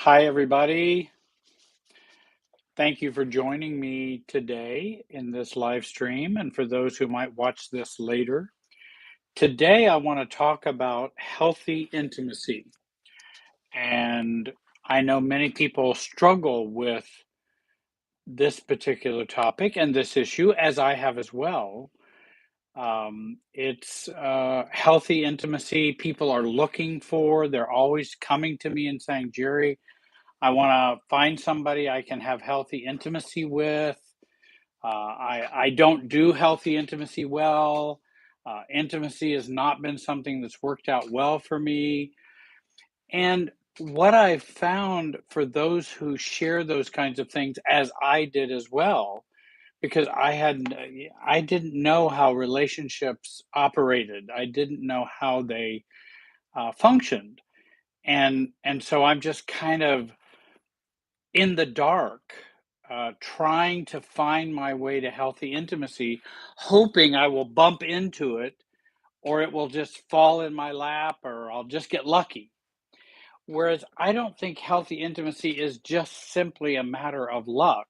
Hi, everybody. Thank you for joining me today in this live stream, and for those who might watch this later. Today, I want to talk about healthy intimacy. And I know many people struggle with this particular topic and this issue, as I have as well. It's healthy intimacy people are looking for. They're always coming to me and saying, Jerry, I want to find somebody I can have healthy intimacy with. I don't do healthy intimacy well. Intimacy has not been something that's worked out well for me. And what I've found for those who share those kinds of things, as I did as well, because I didn't know how relationships operated. I didn't know how they functioned, and so I'm just kind of in the dark, trying to find my way to healthy intimacy, hoping I will bump into it or it will just fall in my lap or I'll just get lucky. Whereas I don't think healthy intimacy is just simply a matter of luck.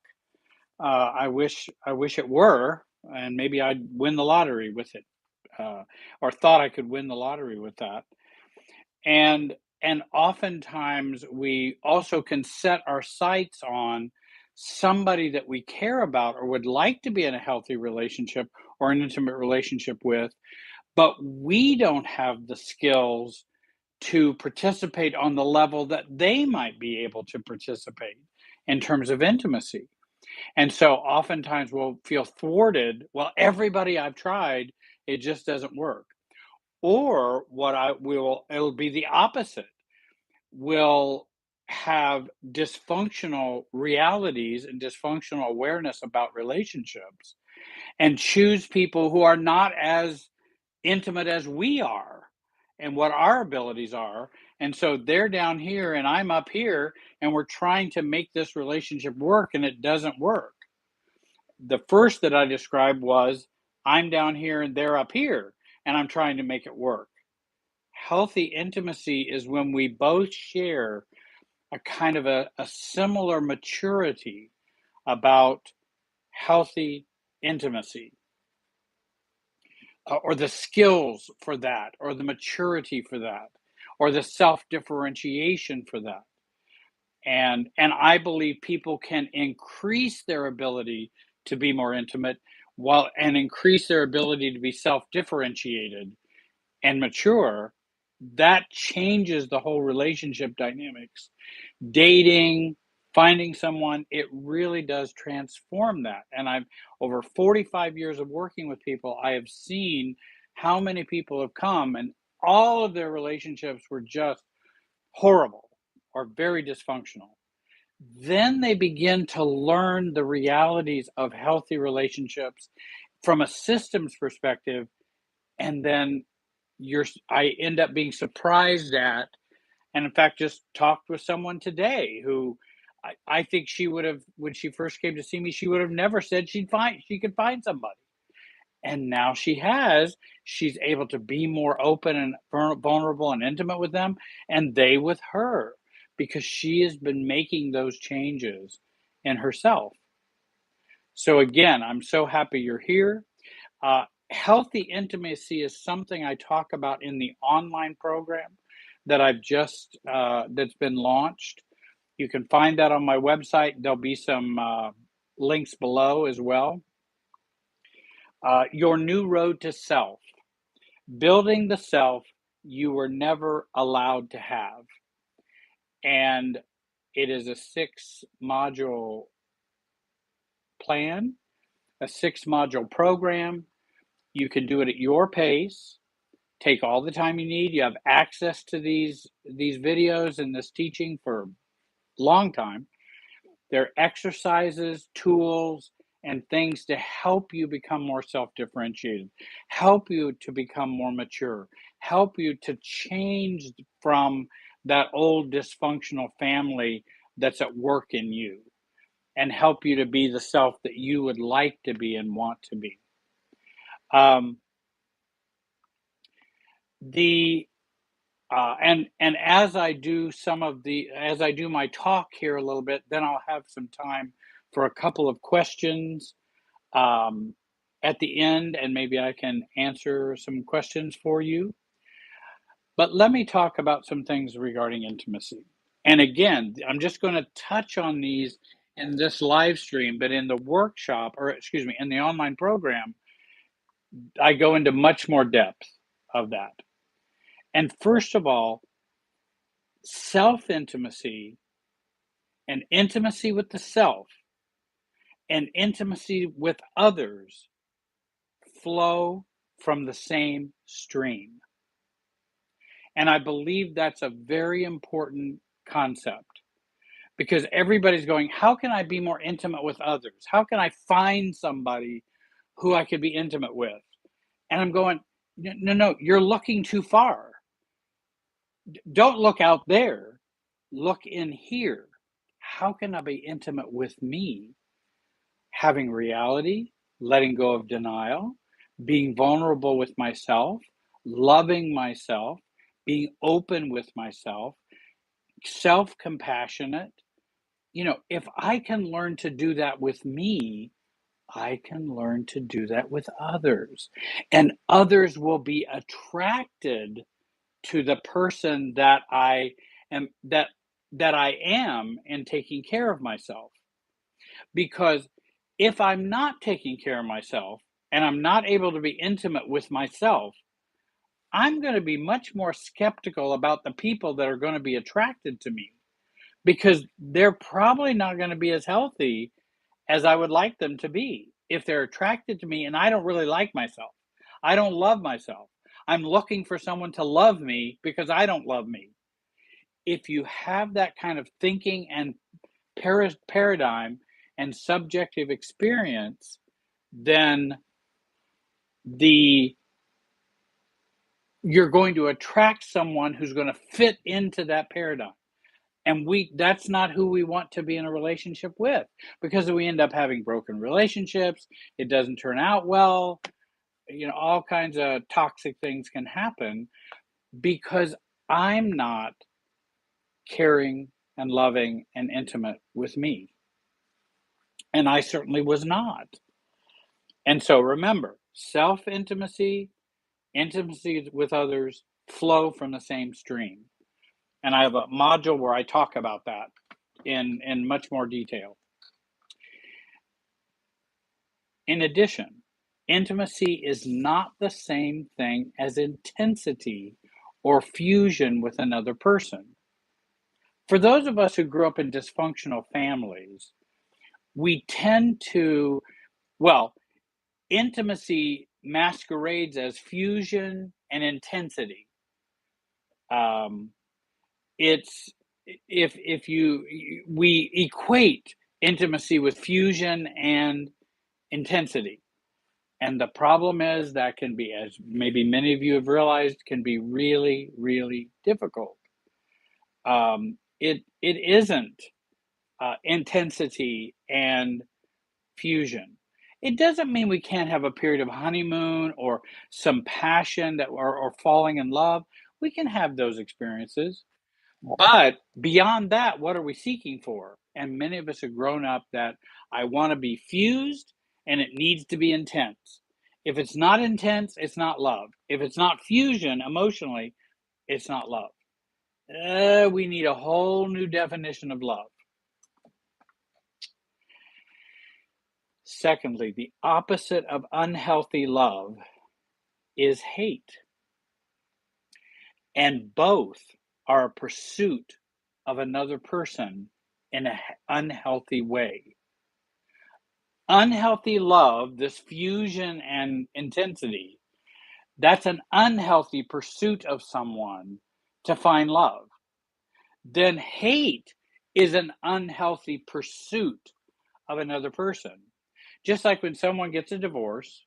I wish it were, and maybe I'd win the lottery with it, uh, or thought I could win the lottery with that. And and oftentimes we also can set our sights on somebody that we care about or would like to be in a healthy relationship or an intimate relationship with, but we don't have the skills to participate on the level that they might be able to participate in terms of intimacy. And so oftentimes we'll feel thwarted. Well, everybody I've tried, it just doesn't work. Or what I will, it'll be the opposite. Will have dysfunctional realities and dysfunctional awareness about relationships and choose people who are not as intimate as we are and what our abilities are. And so they're down here and I'm up here, and we're trying to make this relationship work and it doesn't work. The first that I described was I'm down here and they're up here and I'm trying to make it work. Healthy intimacy is when we both share a kind of a similar maturity about healthy intimacy, or the skills for that, or the maturity for that, or the self differentiation for that. And I believe people can increase their ability to be more intimate while and increase their ability to be self differentiated and mature. That changes the whole relationship dynamics. Dating, finding someone, it really does transform that. And I've over 45 years of working with people, I have seen how many people have come and all of their relationships were just horrible or very dysfunctional. Then they begin to learn the realities of healthy relationships from a systems perspective, and then I end up being surprised at, and in fact, just talked with someone today who I think she would have, when she first came to see me, she would have never said she could find somebody. And now she has. She's able to be more open and vulnerable and intimate with them, and they with her, because she has been making those changes in herself. So again, I'm so happy you're here. Healthy intimacy is something I talk about in the online program that I've just that's been launched. You can find that on my website. There'll be some links below as well. Your new road to self, building the self you were never allowed to have, and it is a 6-module plan, a 6-module program. You can do it at your pace. Take all the time you need. You have access to these videos and this teaching for a long time. They're exercises, tools, and things to help you become more self-differentiated, help you to become more mature, help you to change from that old dysfunctional family that's at work in you, and help you to be the self that you would like to be and want to be. Um, the And as I do as I do my talk here a little bit, then I'll have some time for a couple of questions um, at the end, and maybe I can answer some questions for you. But let me talk about some things regarding intimacy. And again, I'm just going to touch on these in this live stream, but in the workshop, or excuse me, in the online program, I go into much more depth of that. And first of all, self intimacy and intimacy with the self and intimacy with others flow from the same stream. And I believe that's a very important concept because everybody's going, how can I be more intimate with others? How can I find somebody who I could be intimate with? And I'm going, no, no, you're looking too far. Don't look out there. Look in here. How can I be intimate with me? Having reality, letting go of denial, being vulnerable with myself, loving myself, being open with myself, self compassionate. If I can learn to do that with me, I can learn to do that with others. And others will be attracted to the person that I am in taking care of myself. Because if I'm not taking care of myself and I'm not able to be intimate with myself, I'm going to be much more skeptical about the people that are going to be attracted to me because they're probably not going to be as healthy as I would like them to be if they're attracted to me and I don't really like myself. I don't love myself. I'm looking for someone to love me because I don't love me. If you have that kind of thinking and paradigm and subjective experience, then the you're going to attract someone who's going to fit into that paradigm. And that's not who we want to be in a relationship with because we end up having broken relationships. It doesn't turn out well. All kinds of toxic things can happen because I'm not caring and loving and intimate with me. And I certainly was not. And so remember, self intimacy, intimacy with others flow from the same stream. And I have a module where I talk about that in much more detail. In addition, intimacy is not the same thing as intensity or fusion with another person. For those of us who grew up in dysfunctional families, we tend to, well, intimacy masquerades as fusion and intensity. Um, it's if you we equate intimacy with fusion and intensity. And the problem is that can be, as maybe many of you have realized, can be really, really difficult. It isn't intensity and fusion. It doesn't mean we can't have a period of honeymoon or some passion or falling in love. We can have those experiences. But beyond that, what are we seeking for? And many of us have grown up that I want to be fused and it needs to be intense. If it's not intense, it's not love. If it's not fusion emotionally, it's not love. We need a whole new definition of love. Secondly, the opposite of unhealthy love is hate. And both are a pursuit of another person in an unhealthy way. Unhealthy love, this fusion and intensity, that's an unhealthy pursuit of someone to find love. Then hate is an unhealthy pursuit of another person. Just like when someone gets a divorce,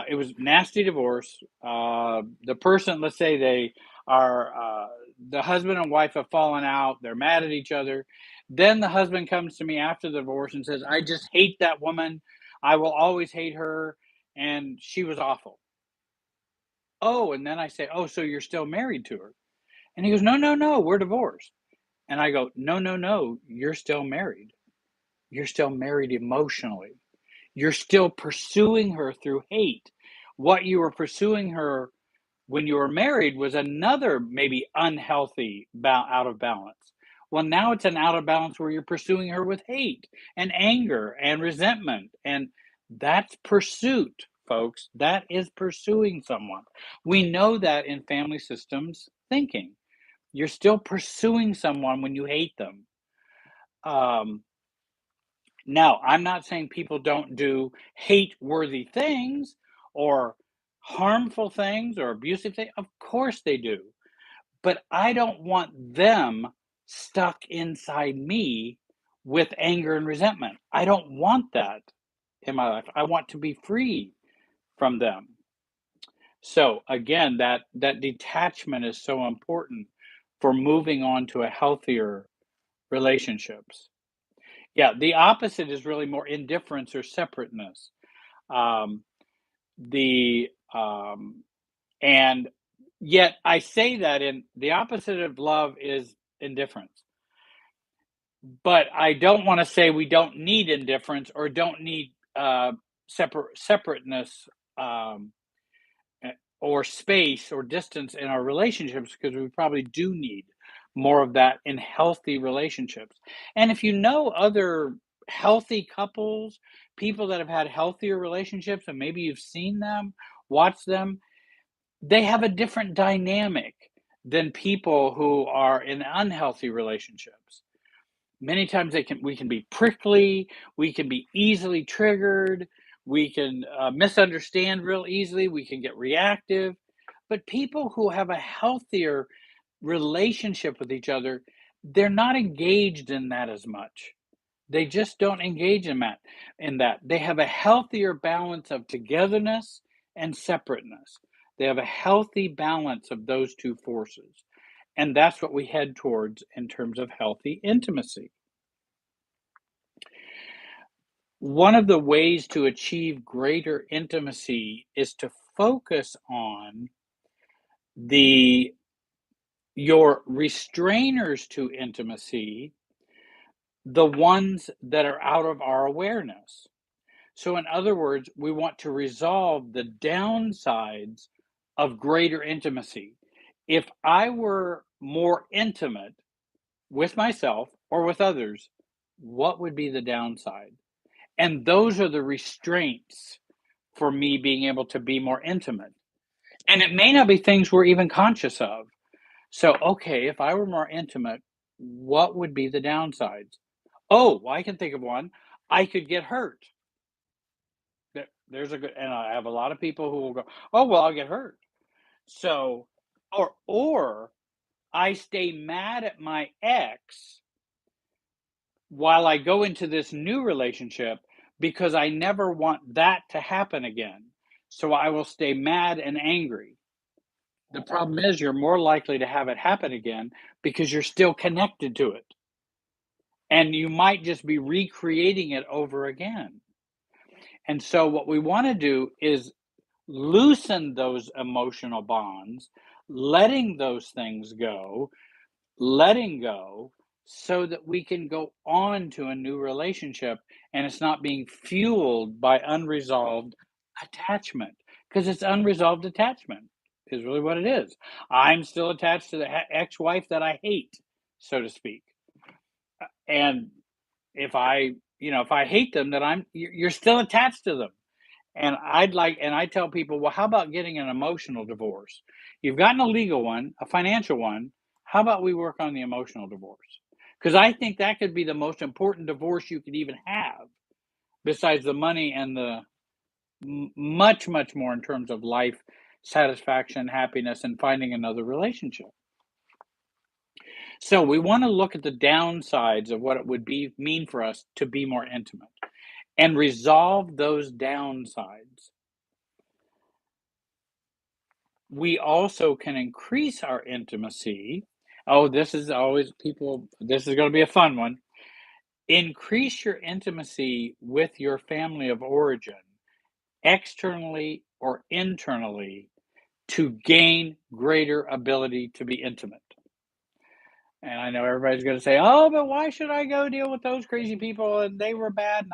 it was nasty divorce. The person, let's say they are, the husband and wife have fallen out, they're mad at each other. Then the husband comes to me after the divorce and says, I just hate that woman. I will always hate her. And she was awful. Oh, and then I say, oh, so you're still married to her? And he goes, no, no, no, we're divorced. And I go, no, no, no, you're still married. You're still married emotionally. You're still pursuing her through hate. What you were pursuing her when you were married was another maybe unhealthy out of balance. Well, now it's an out of balance where you're pursuing her with hate and anger and resentment. And that's pursuit, folks. That is pursuing someone. We know that in family systems thinking. You're still pursuing someone when you hate them. Um, Now, I'm not saying people don't do hate-worthy things or harmful things or abusive things. Of course they do. But I don't want them stuck inside me with anger and resentment. I don't want that in my life. I want to be free from them. So again, that detachment is so important for moving on to a healthier relationships. Yeah, the opposite is really more indifference or separateness. Um, the and yet I say that in the opposite of love is indifference. But I don't want to say we don't need indifference or don't need separateness, um, or space or distance in our relationships, because we probably do need more of that in healthy relationships. And if you know other healthy couples, people that have had healthier relationships, and maybe you've seen them, watched them, they have a different dynamic than people who are in unhealthy relationships. Many times we can be prickly, we can be easily triggered, we can misunderstand real easily, we can get reactive. But people who have a healthier relationship with each other, they're not engaged in that as much. They just don't engage in that. They have a healthier balance of togetherness and separateness. They have a healthy balance of those two forces. And that's what we head towards in terms of healthy intimacy. One of the ways to achieve greater intimacy is to focus on the your restrainers to intimacy, the ones that are out of our awareness. So, in other words, we want to resolve the downsides of greater intimacy. If I were more intimate with myself or with others, what would be the downside? And those are the restraints for me being able to be more intimate. And it may not be things we're even conscious of. So, okay, if I were more intimate, what would be the downsides? Oh, well, I can think of one. I could get hurt. There's a good, and I have a lot of people who will go, oh, well, I'll get hurt. So, or I stay mad at my ex while I go into this new relationship because I never want that to happen again. So I will stay mad and angry. The problem is you're more likely to have it happen again because you're still connected to it. And you might just be recreating it over again. And so what we want to do is loosen those emotional bonds, letting those things go, letting go so that we can go on to a new relationship and it's not being fueled by unresolved attachment, because it's unresolved attachment is really what it is. I'm still attached to the ex-wife that I hate, so to speak. And if I hate them, then you're still attached to them. And I tell people, well, how about getting an emotional divorce? You've gotten a legal one, a financial one. How about we work on the emotional divorce? Because I think that could be the most important divorce you could even have, besides the money and the much, much more in terms of life satisfaction, happiness, and finding another relationship. So we want to look at the downsides of what it would be mean for us to be more intimate and resolve those downsides. We also can increase our intimacy. Oh, this is always people, this is going to be a fun one. Increase your intimacy with your family of origin, externally or internally, to gain greater ability to be intimate. And I know everybody's going to say, oh, but why should I go deal with those crazy people? And they were bad.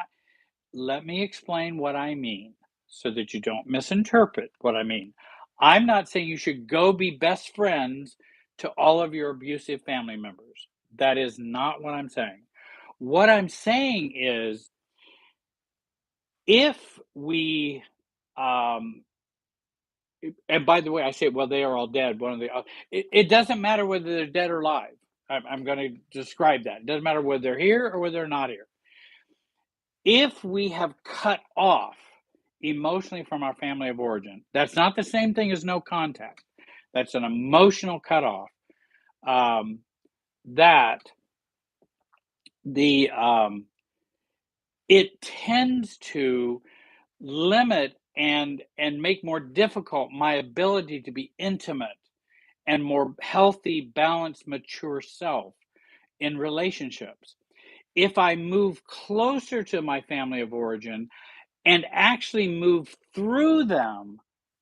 Let me explain what I mean so that you don't misinterpret what I mean. I'm not saying you should go be best friends to all of your abusive family members. That is not what I'm saying. What I'm saying is if we, um, and by the way, I say, well, they are all dead. One of the, it doesn't matter whether they're dead or alive. I'm going to describe that. It doesn't matter whether they're here or whether they're not here. If we have cut off emotionally from our family of origin, that's not the same thing as no contact. That's an emotional cutoff. Um, that the it tends to limit and make more difficult my ability to be intimate and more healthy, balanced, mature self in relationships. If I move closer to my family of origin and actually move through them,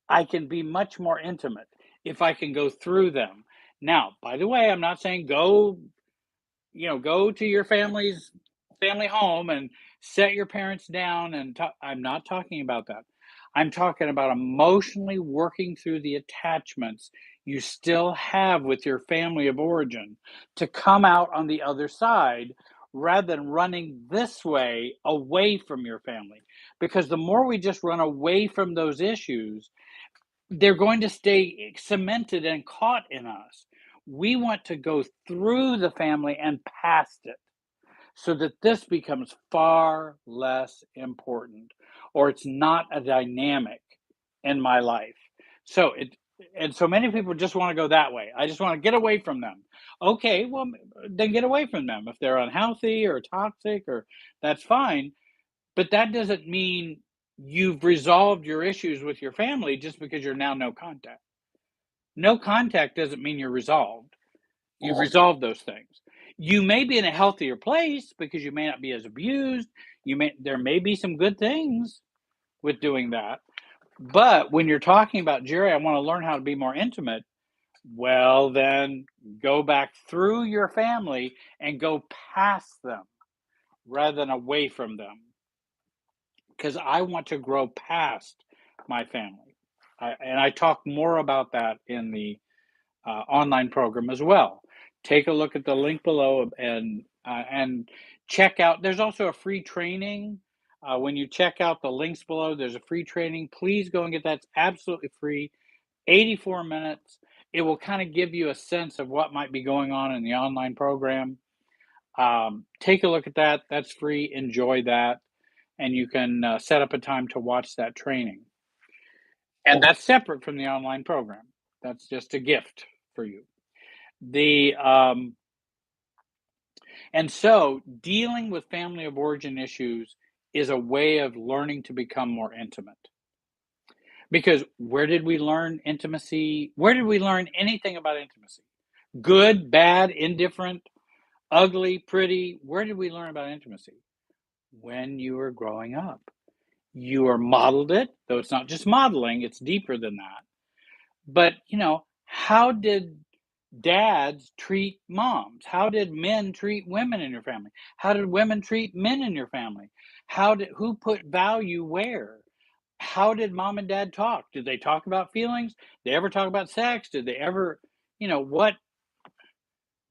I can be much more intimate if I can go through them. Now, by the way, I'm not saying go to your family home and set your parents down and talk. I'm not talking about that. I'm talking about emotionally working through the attachments you still have with your family of origin to come out on the other side rather than running this way away from your family. Because the more we just run away from those issues, they're going to stay cemented and caught in us. We want to go through the family and past it so that this becomes far less important or it's not a dynamic in my life. So it and so many people just want to go that way. I just want to get away from them. Okay, well then get away from them. If they're unhealthy or toxic or that's fine, but that doesn't mean you've resolved your issues with your family just because you're now no contact. No contact doesn't mean you're resolved. You've resolved those things. You may be in a healthier place because you may not be as abused. There may be some good things with doing that. But when you're talking about, Jerry, I want to learn how to be more intimate, well, then go back through your family and go past them rather than away from them. Because I want to grow past my family. And I talk more about that in the online program as well. Take a look at the link below and check out. There's also a free training. When you check out the links below, there's a free training. Please go and get that. It's absolutely free. 84 minutes. It will kind of give you a sense of what might be going on in the online program. Take a look at that. That's free. Enjoy that. And you can set up a time to watch that training. And that's separate from the online program. That's just a gift for you. The And so dealing with family of origin issues is a way of learning to become more intimate. Because where did we learn intimacy? Where did we learn anything about intimacy? Good, bad, indifferent, ugly, pretty. Where did we learn about intimacy? When you were growing up. You were modeled it, though it's not just modeling, it's deeper than that. But, how did dads treat moms? How did men treat women in your family? How did women treat men in your family? Who put value where? How did mom and dad talk? Did they talk about feelings? Did they ever talk about sex? Did they ever, what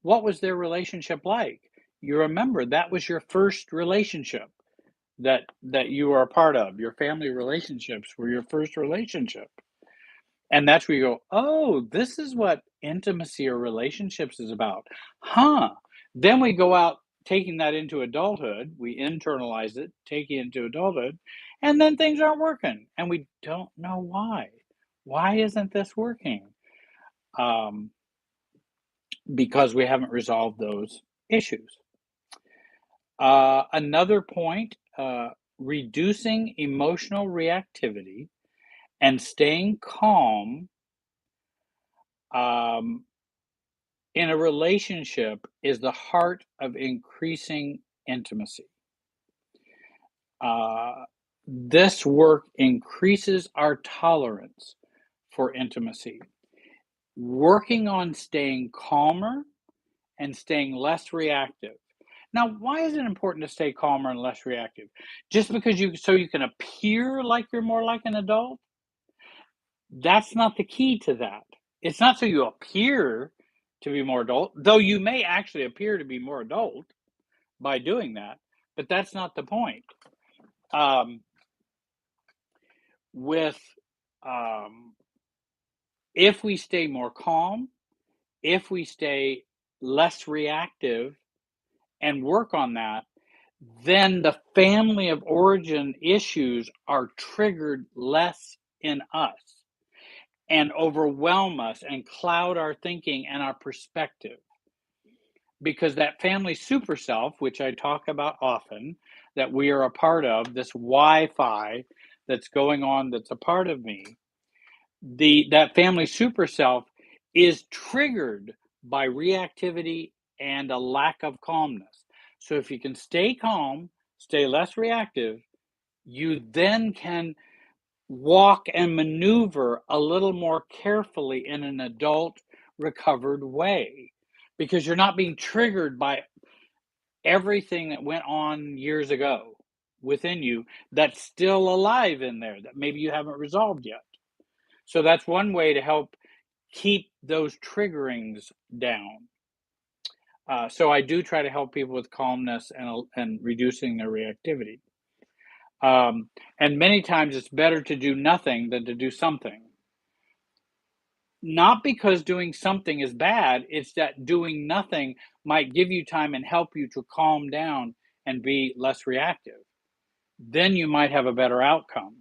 was their relationship like? You remember that was your first relationship that you were a part of. Your family relationships were your first relationship. And that's where you go, oh, this is what intimacy or relationships is about. Huh. Then we go out taking that into adulthood. We internalize it, take it into adulthood, and then things aren't working. And we don't know why. Why isn't this working? Because we haven't resolved those issues. Another point, reducing emotional reactivity and staying calm in a relationship is the heart of increasing intimacy. This work increases our tolerance for intimacy. Working on staying calmer and staying less reactive. Now, why is it important to stay calmer and less reactive? Just because you can appear like you're more like an adult? That's not the key to that. It's not so you appear to be more adult, though you may actually appear to be more adult by doing that, but that's not the point. Um, with um, if we stay more calm, if we stay less reactive and work on that, then the family of origin issues are triggered less in us and overwhelm us and cloud our thinking and our perspective. Because that family super self, which I talk about often, that we are a part of, this Wi-Fi that's going on that's a part of me, that family super self is triggered by reactivity and a lack of calmness. So if you can stay calm, stay less reactive, you then can walk and maneuver a little more carefully in an adult recovered way because you're not being triggered by everything that went on years ago within you that's still alive in there that maybe you haven't resolved yet. So that's one way to help keep those triggerings down. So I do try to help people with calmness and reducing their reactivity. Um, and many times it's better to do nothing than to do something. Not because doing something is bad, it's that doing nothing might give you time and help you to calm down and be less reactive. Then you might have a better outcome.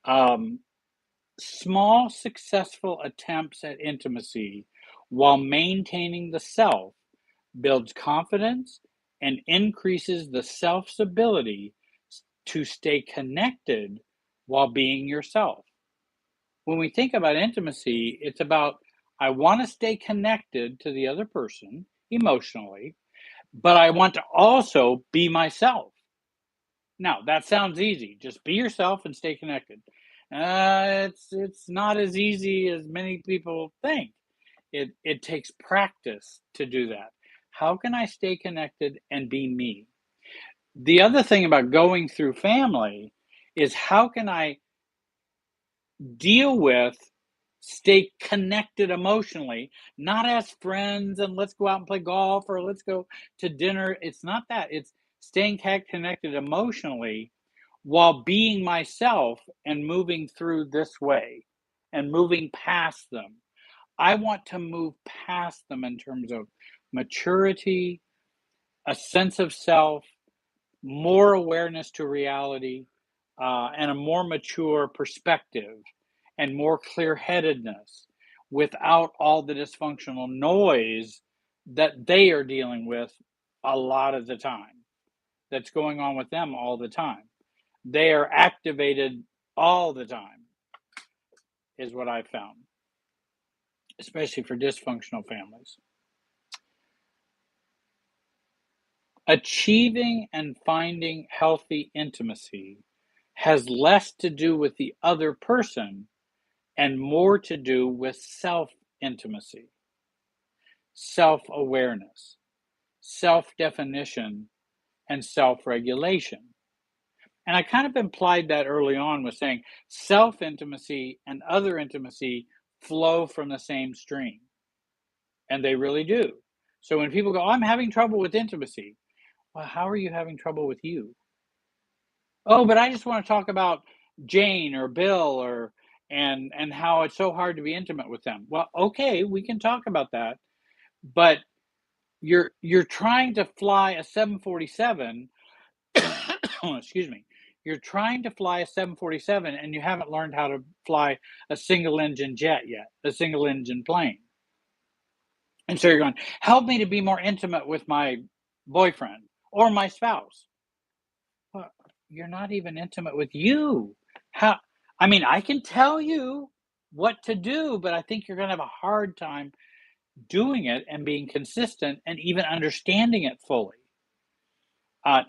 Um, Small, successful attempts at intimacy while maintaining the self builds confidence and increases the self's ability to stay connected while being yourself. When we think about intimacy, it's about I want to stay connected to the other person emotionally, but I want to also be myself. Now, that sounds easy. Just be yourself and stay connected. It's not as easy as many people think. It takes practice to do that. How can I stay connected and be me? The other thing about going through family is how can I deal with, stay connected emotionally, not as friends and let's go out and play golf or let's go to dinner. It's not that. It's staying connected emotionally while being myself and moving through this way and moving past them. I want to move past them in terms of maturity, a sense of self, more awareness to reality, and a more mature perspective and more clear headedness without all the dysfunctional noise that they are dealing with a lot of the time, that's going on with them all the time. They are activated all the time, is what I've found, especially for dysfunctional families. Achieving and finding healthy intimacy has less to do with the other person and more to do with self intimacy, self awareness, self definition, and self regulation. And I kind of implied that early on with saying self intimacy and other intimacy flow from the same stream, and they really do. So when people go, oh, I'm having trouble with intimacy, well, how are you having trouble with you? Oh, but I just want to talk about Jane or Bill or and how it's so hard to be intimate with them. Well, okay, we can talk about that, but you're trying to fly a 747. Excuse me. You're trying to fly a 747 and you haven't learned how to fly a single engine jet yet, a single engine plane. And so you're going, help me to be more intimate with my boyfriend or my spouse. Well, you're not even intimate with you. How? I mean, I can tell you what to do, but I think you're going to have a hard time doing it and being consistent and even understanding it fully.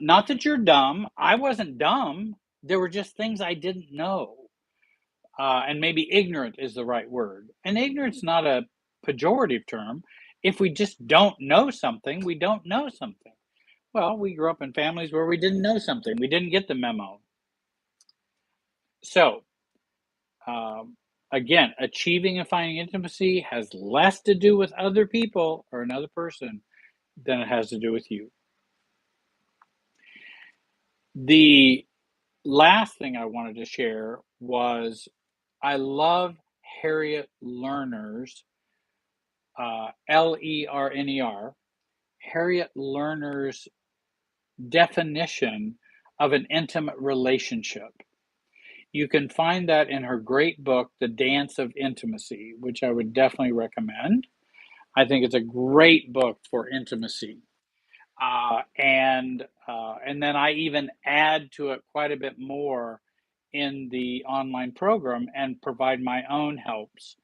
Not that you're dumb. I wasn't dumb. There were just things I didn't know. And maybe ignorant is the right word. And ignorance not a pejorative term. If we just don't know something, we don't know something. Well, we grew up in families where we didn't know something. We didn't get the memo. So, um, again, achieving and finding intimacy has less to do with other people or another person than it has to do with you. The last thing I wanted to share was I love Harriet Lerner's, Lerner, Harriet Lerner's definition of an intimate relationship. You can find that in her great book, The Dance of Intimacy, which I would definitely recommend. I think it's a great book for intimacy. And then I even add to it quite a bit more in the online program and provide my own helps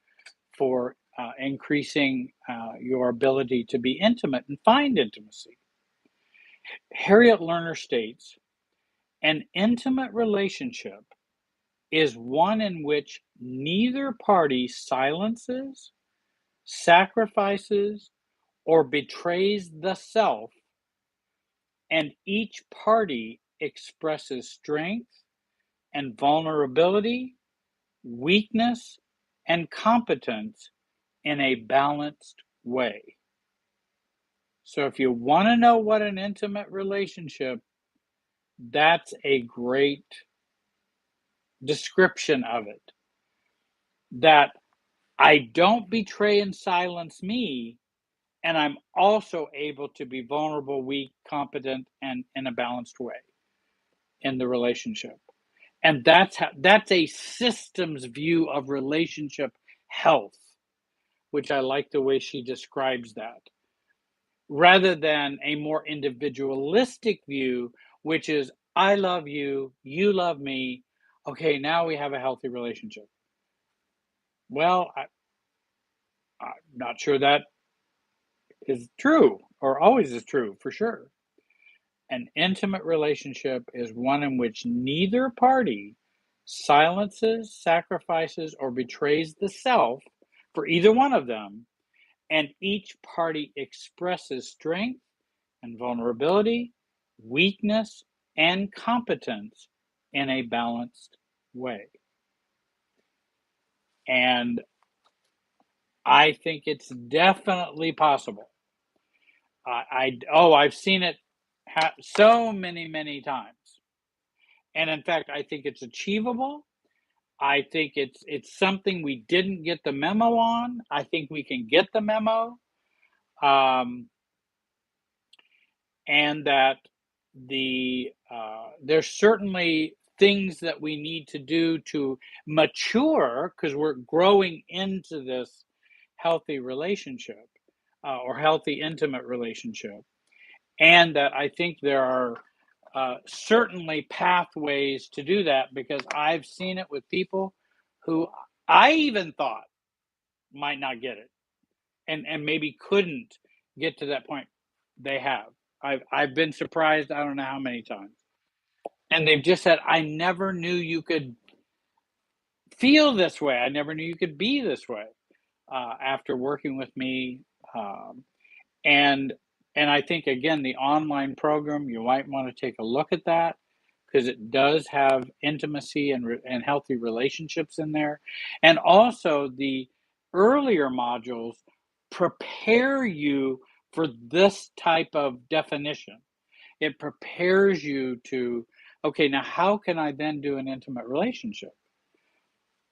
for increasing your ability to be intimate and find intimacy. Harriet Lerner states, an intimate relationship is one in which neither party silences, sacrifices, or betrays the self, and each party expresses strength and vulnerability, weakness, and competence in a balanced way. So, if you want to know what an intimate relationship, that's a great description of it. That I don't betray and silence me, and I'm also able to be vulnerable, weak, competent, and in a balanced way in the relationship. And that's a systems view of relationship health, which I like the way she describes that, rather than a more individualistic view, which is I love you, you love me. Okay, now we have a healthy relationship. Well, I'm not sure that is true or always is true for sure. An intimate relationship is one in which neither party silences, sacrifices, or betrays the self for either one of them, and each party expresses strength and vulnerability, weakness, and competence in a balanced way. And I think it's definitely possible. I've seen it so many times. And in fact, I think it's achievable. I think it's something we didn't get the memo on. I think we can get the memo, um, and that there's certainly things that we need to do to mature because we're growing into this healthy relationship or healthy intimate relationship, and that I think there are certainly pathways to do that because I've seen it with people who I even thought might not get it and maybe couldn't get to that point. They have. I've been surprised I don't know how many times. And they've just said, I never knew you could feel this way. I never knew you could be this way after working with me. Um, and and I think again the online program you might want to take a look at that because it does have intimacy and healthy relationships in there, and also the earlier modules prepare you for this type of definition. It prepares you to, okay, now how can I then do an intimate relationship?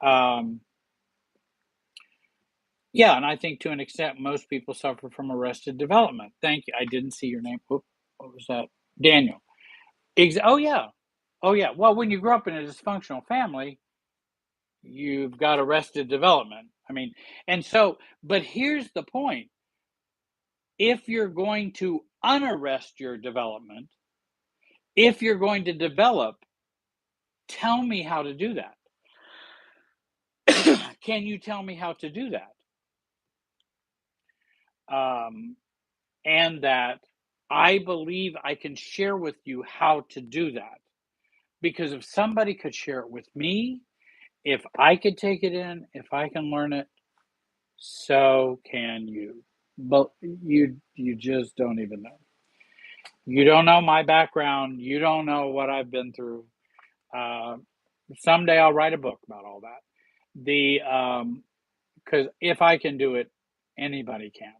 um, yeah, and I think to an extent most people suffer from arrested development. Thank you. I didn't see your name. Oop, what was that? Daniel. Oh yeah. Oh yeah. Well, when you grow up in a dysfunctional family, you've got arrested development. I mean, and so, but here's the point. If you're going to unarrest your development, if you're going to develop, tell me how to do that. Can you tell me how to do that? Um, and that I believe I can share with you how to do that. Because if somebody could share it with me, if I could take it in, if I can learn it, so can you. But you just don't even know. You don't know my background. You don't know what I've been through. Uh, Someday I'll write a book about all that. The Because if I can do it, anybody can,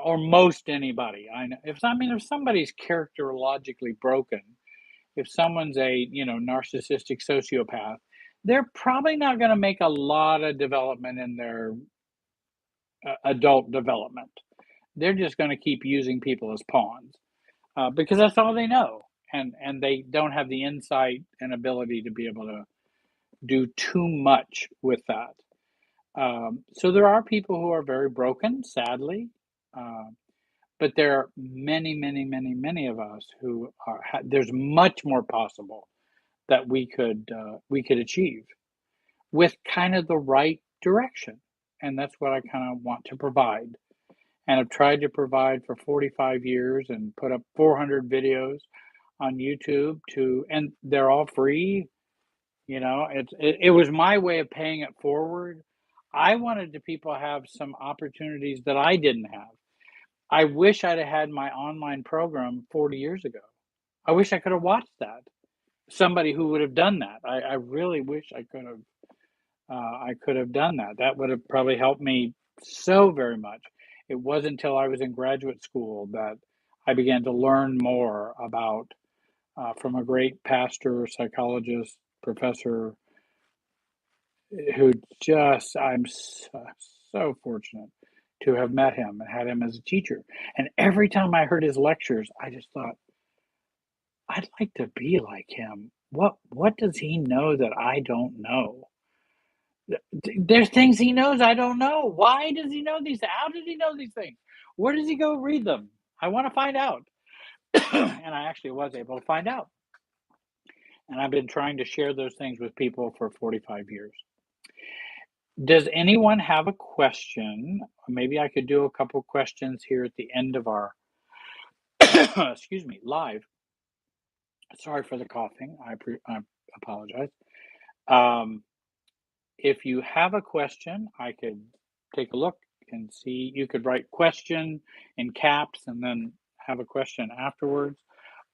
or most anybody. I know if somebody's characterologically broken, if someone's a narcissistic sociopath, they're probably not going to make a lot of development in their adult development. They're just going to keep using people as pawns because that's all they know, and they don't have the insight and ability to be able to do too much with that. So there are people who are very broken, sadly, uh, but there are many, many, many, many of us who are. There's much more possible that we could achieve with kind of the right direction, and that's what I kind of want to provide. And I've tried to provide for 45 years and put up 400 videos on YouTube and they're all free. It was my way of paying it forward. I wanted the people to have some opportunities that I didn't have. I wish I'd have had my online program 40 years ago. I wish I could have watched that. Somebody who would have done that. I really wish I could have done that. That would have probably helped me so very much. It wasn't until I was in graduate school that I began to learn more about from a great pastor, psychologist, professor who just I'm so fortunate to have met him and had him as a teacher. And every time I heard his lectures, I just thought, I'd like to be like him. What does he know that I don't know? There's things he knows I don't know. Why does he know these? How did he know these things? Where does he go read them? I want to find out. And I actually was able to find out. And I've been trying to share those things with people for 45 years. Does anyone have a question? Maybe I could do a couple questions here at the end of our, excuse me, live. Sorry for the coughing. I apologize. Um, if you have a question, I could take a look and see. You could write question in caps and then have a question afterwards.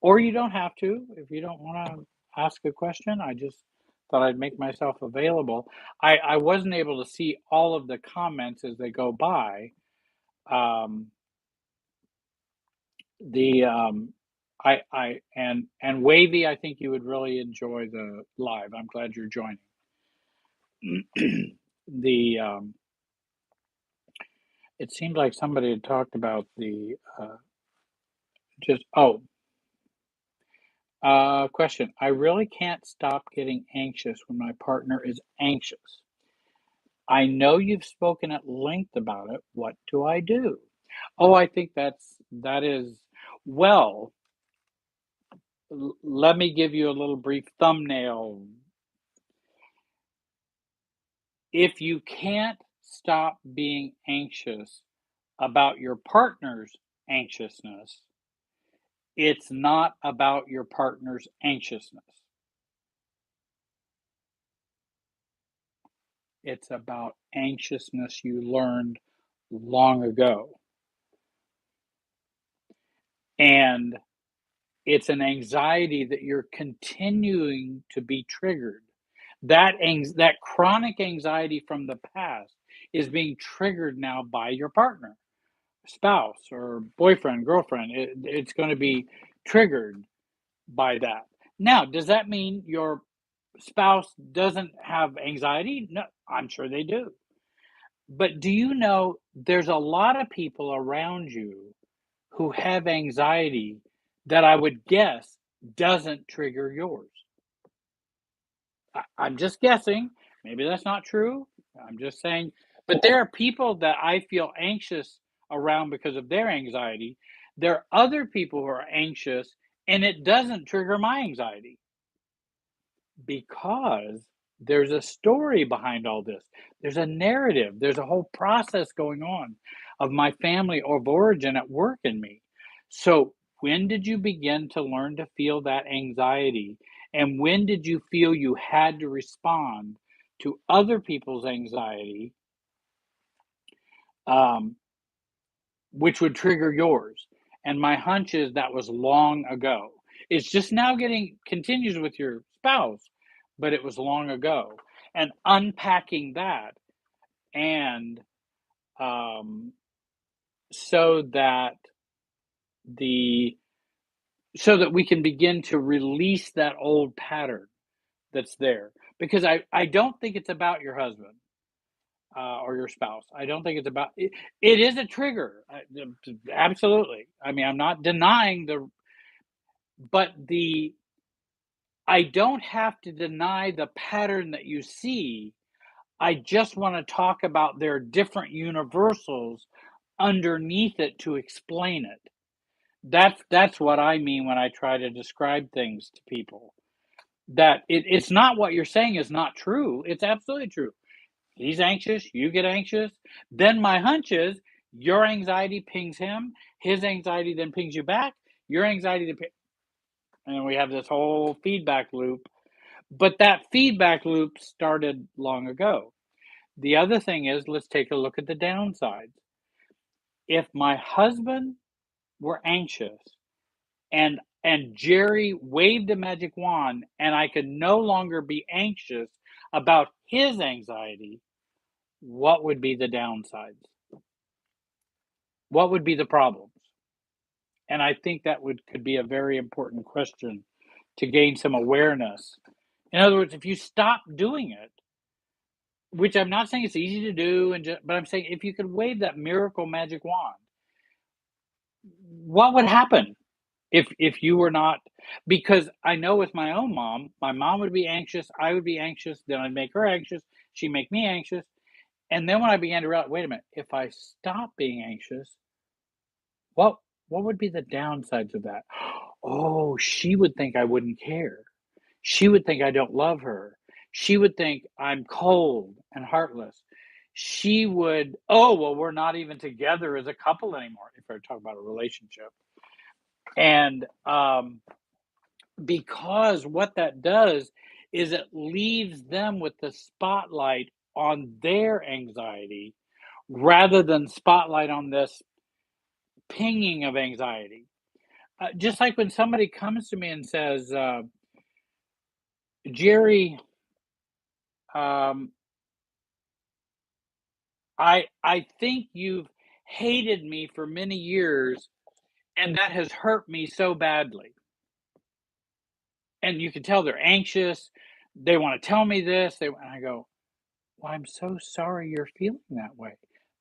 Or you don't have to. If you don't want to ask a question, I just thought I'd make myself available. I wasn't able to see all of the comments as they go by. Um, the I and Wavy, I think you would really enjoy the live. I'm glad you're joining. the It seemed like somebody had talked about the just question. I really can't stop getting anxious when my partner is anxious. I know you've spoken at length about it. What do I do? Oh, I think that is well. Let me give you a little brief thumbnail. If you can't stop being anxious about your partner's anxiousness, it's not about your partner's anxiousness. It's about anxiousness you learned long ago. And it's an anxiety that you're continuing to be triggered. That chronic anxiety from the past is being triggered now by your partner, spouse, or boyfriend, girlfriend. It's going to be triggered by that. Now, does that mean your spouse doesn't have anxiety? No, I'm sure they do. But do you know there's a lot of people around you who have anxiety that I would guess doesn't trigger yours? I'm just guessing. Maybe that's not true. I'm just saying. But there are people that I feel anxious around because of their anxiety. There are other people who are anxious and it doesn't trigger my anxiety because there's a story behind all this. There's a narrative, there's a whole process going on of my family of origin at work in me. So, when did you begin to learn to feel that anxiety? And when did you feel you had to respond to other people's anxiety? Um, which would trigger yours. And my hunch is that was long ago. It's just now getting continues with your spouse, but it was long ago. And unpacking that, and um, so that the so that we can begin to release that old pattern that's there. Because I don't think it's about your husband, or your spouse. I don't think it's about it. It is a trigger, absolutely. I mean, I'm not denying but the I don't have to deny the pattern that you see. I just want to talk about their different universals underneath it to explain it. That's what I mean when I try to describe things to people. That it's not what you're saying is not true. It's absolutely true. He's anxious, you get anxious. Then my hunch is your anxiety pings him, his anxiety then pings you back, your anxiety then and we have this whole feedback loop. But that feedback loop started long ago. The other thing is, let's take a look at the downsides. If my husband were anxious and Jerry waved a magic wand and I could no longer be anxious about his anxiety, what would be the downsides? What would be the problems? And I think that could be a very important question to gain some awareness. In other words, if you stop doing it, which I'm not saying it's easy to do, but I'm saying if you could wave that miracle magic wand, what would happen if you were not? Because I know with my mom would be anxious, I would be anxious, then I'd make her anxious, she'd make me anxious, and then when I began to realize, wait a minute, if I stop being anxious, what what would be the downsides of that? Oh, she would think I wouldn't care. She would think I don't love her. She would think I'm cold and heartless. She would, oh, well, we're not even together as a couple anymore, if I talk about a relationship. And because what that does is it leaves them with the spotlight on their anxiety rather than spotlight on this pinging of anxiety. Just like when somebody comes to me and says, Jerry, um, I think you've hated me for many years, and that has hurt me so badly. And you can tell they're anxious. They want to tell me this. And I go, well, I'm so sorry you're feeling that way.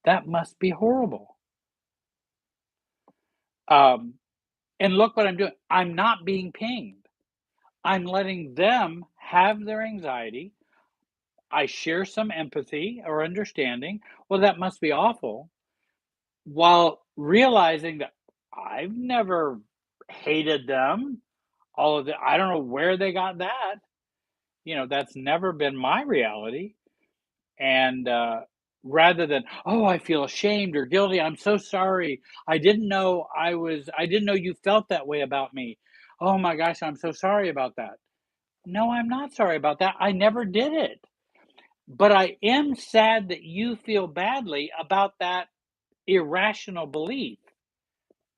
That must be horrible. Um, and look what I'm doing. I'm not being pinged. I'm letting them have their anxiety. I share some empathy or understanding. Well, that must be awful. While realizing that I've never hated them, all of the I don't know where they got that. That's never been my reality. And rather than, oh, I feel ashamed or guilty. I'm so sorry. I didn't know you felt that way about me. Oh my gosh, I'm so sorry about that. No, I'm not sorry about that. I never did it. But I am sad that you feel badly about that irrational belief.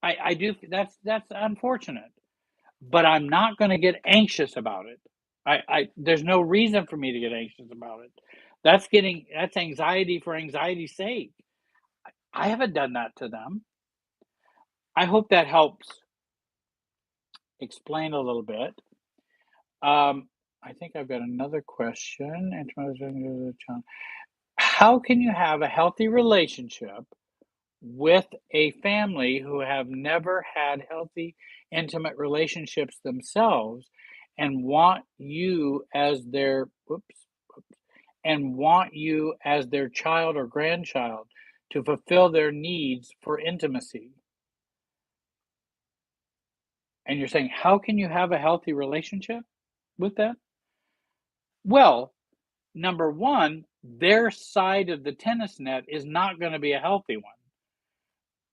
I do. That's unfortunate, but I'm not going to get anxious about it. There's no reason for me to get anxious about it. That's anxiety for anxiety's sake. I haven't done that to them. I hope that helps explain a little bit. Um, I think I've got another question. How can you have a healthy relationship with a family who have never had healthy, intimate relationships themselves and want you as their whoops, and want you as their child or grandchild to fulfill their needs for intimacy? And you're saying, how can you have a healthy relationship with that? Well, number one, their side of the tennis net is not going to be a healthy one.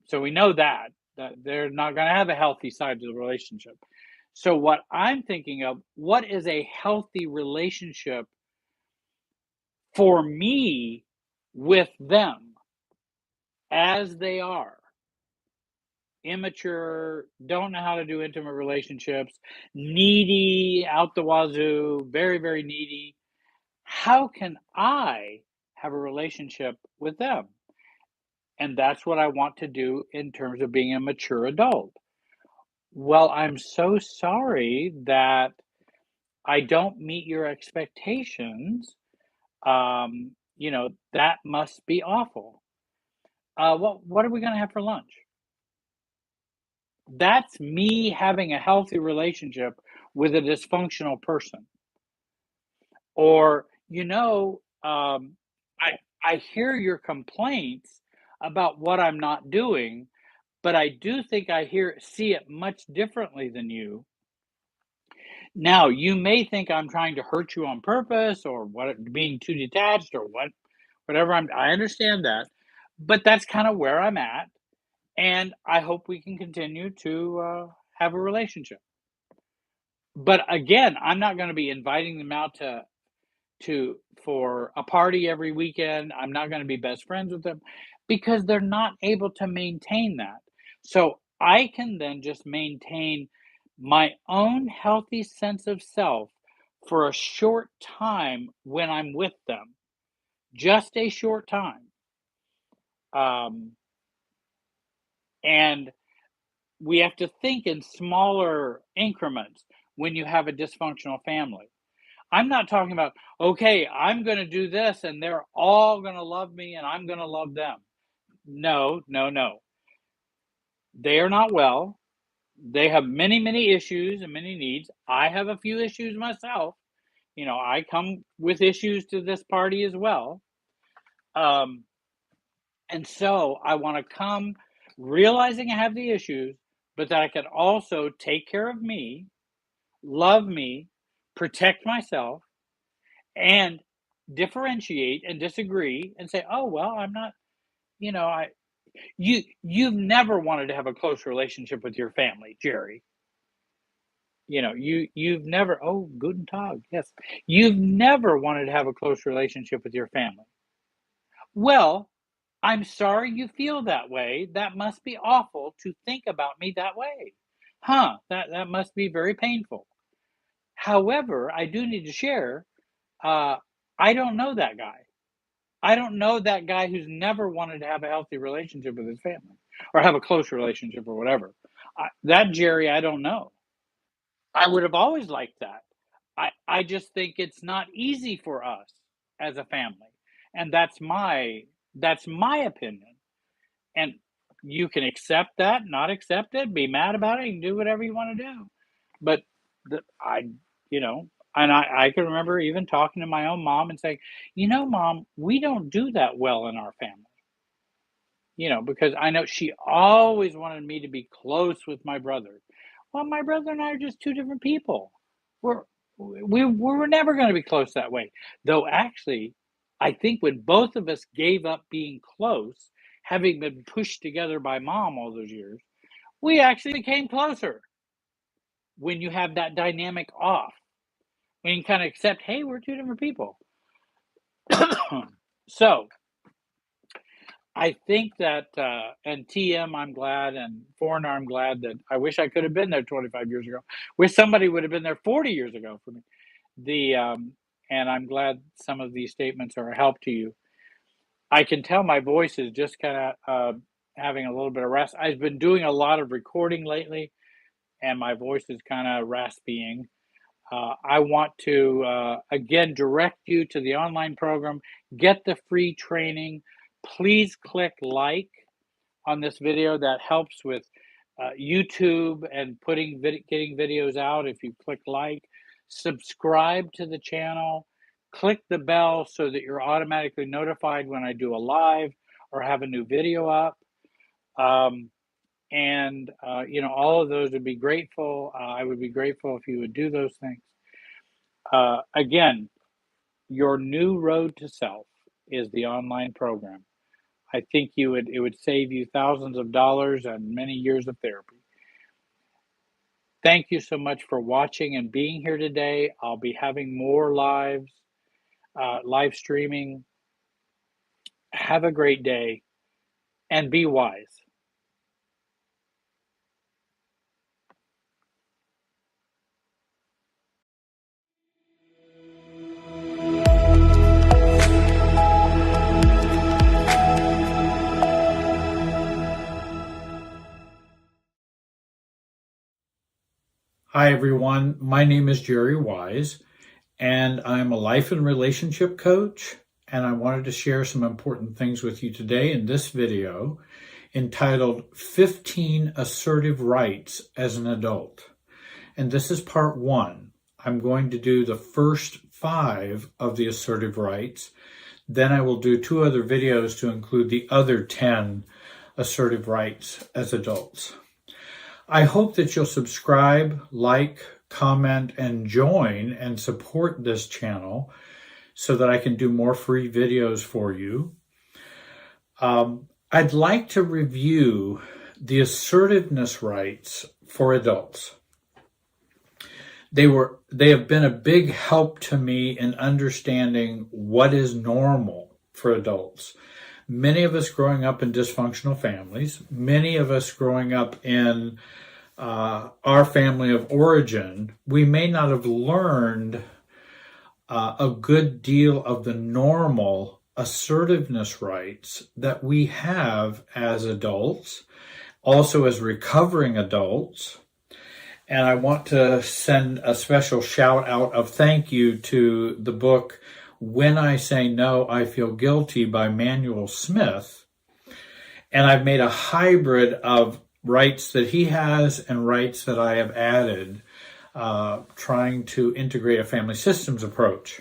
So we know that they're not going to have a healthy side to the relationship. So what I'm thinking of, what is a healthy relationship for me with them as they are? immature, don't know how to do intimate relationships, needy out the wazoo, very, very needy. How can I have a relationship with them? And that's what I want to do in terms of being a mature adult. Well, I'm so sorry that I don't meet your expectations. That must be awful. What are we going to have for lunch? That's me having a healthy relationship with a dysfunctional person. Or, I hear your complaints about what I'm not doing, but I do think see it much differently than you. Now, you may think I'm trying to hurt you on purpose or being too detached or whatever. I understand that, but that's kind of where I'm at, and I hope we can continue to have a relationship. But again, I'm not going to be inviting them out to for a party every weekend. I'm not going to be best friends with them because they're not able to maintain that. So I can then just maintain my own healthy sense of self for a short time when I'm with them, just a short time. Um, and we have to think in smaller increments when you have a dysfunctional family. I'm not talking about, okay, I'm going to do this and they're all going to love me and I'm going to love them. No, no, no. They are not well. They have many, many issues and many needs. I have a few issues myself. I come with issues to this party as well. Um, and so I want to come realizing I have the issues, but that I can also take care of me, love me, protect myself, and differentiate and disagree and say, "Oh, well, I'm not, I you've never wanted to have a close relationship with your family, Jerry. You've never oh, guten Tag. Yes. You've never wanted to have a close relationship with your family. Well, I'm sorry you feel that way. That must be awful to think about me that way. Huh, that must be very painful. However, I do need to share, uh, I don't know that guy. I don't know that guy who's never wanted to have a healthy relationship with his family or have a close relationship or whatever. That Jerry, I don't know. I would have always liked that. I just think it's not easy for us as a family. And that's my opinion. And you can accept that, not accept it, be mad about it, you can do whatever you want to do. But the, I, you know, and I can remember even talking to my own mom and saying, Mom, we don't do that well in our family. Because I know she always wanted me to be close with my brother. Well, my brother and I are just two different people. We're we were never going to be close that way. Though actually, I think when both of us gave up being close, having been pushed together by mom all those years, we actually became closer when you have that dynamic off. When you kind of accept, hey, we're two different people. So I think that, and TM, I'm glad, and Foreigner, I'm glad that I wish I could have been there 25 years ago. Wish somebody would have been there 40 years ago for me. The and I'm glad some of these statements are a help to you. I can tell my voice is just kind of having a little bit of rest. I've been doing a lot of recording lately, and my voice is kind of raspying. I want to again direct you to the online program. Get the free training. Please click like on this video. That helps with YouTube and getting videos out. If you click like, subscribe to the channel, click the bell so that you're automatically notified when I do a live or have a new video up. Um, and all of those would be grateful. I would be grateful if you would do those things. Again, your new road to self is the online program. I think it would save you thousands of dollars and many years of therapy. Thank you so much for watching and being here today. I'll be having more live streaming. Have a great day and be wise. Hi, everyone. My name is Jerry Wise, and I'm a life and relationship coach. And I wanted to share some important things with you today in this video entitled 15 Assertive Rights as an Adult. And this is part one. I'm going to do the first 5 of the assertive rights. Then I will do 2 other videos to include the other 10 assertive rights as adults. I hope that you'll subscribe, like, comment, and join and support this channel so that I can do more free videos for you. I'd like to review the assertiveness rights for adults. They have been a big help to me in understanding what is normal for adults. Many of us growing up in dysfunctional families, many of us growing up in our family of origin, we may not have learned a good deal of the normal assertiveness rights that we have as adults, also as recovering adults. And I want to send a special shout out of thank you to the book When I Say No, I Feel Guilty by Manuel Smith. And I've made a hybrid of rights that he has and rights that I have added, trying to integrate a family systems approach.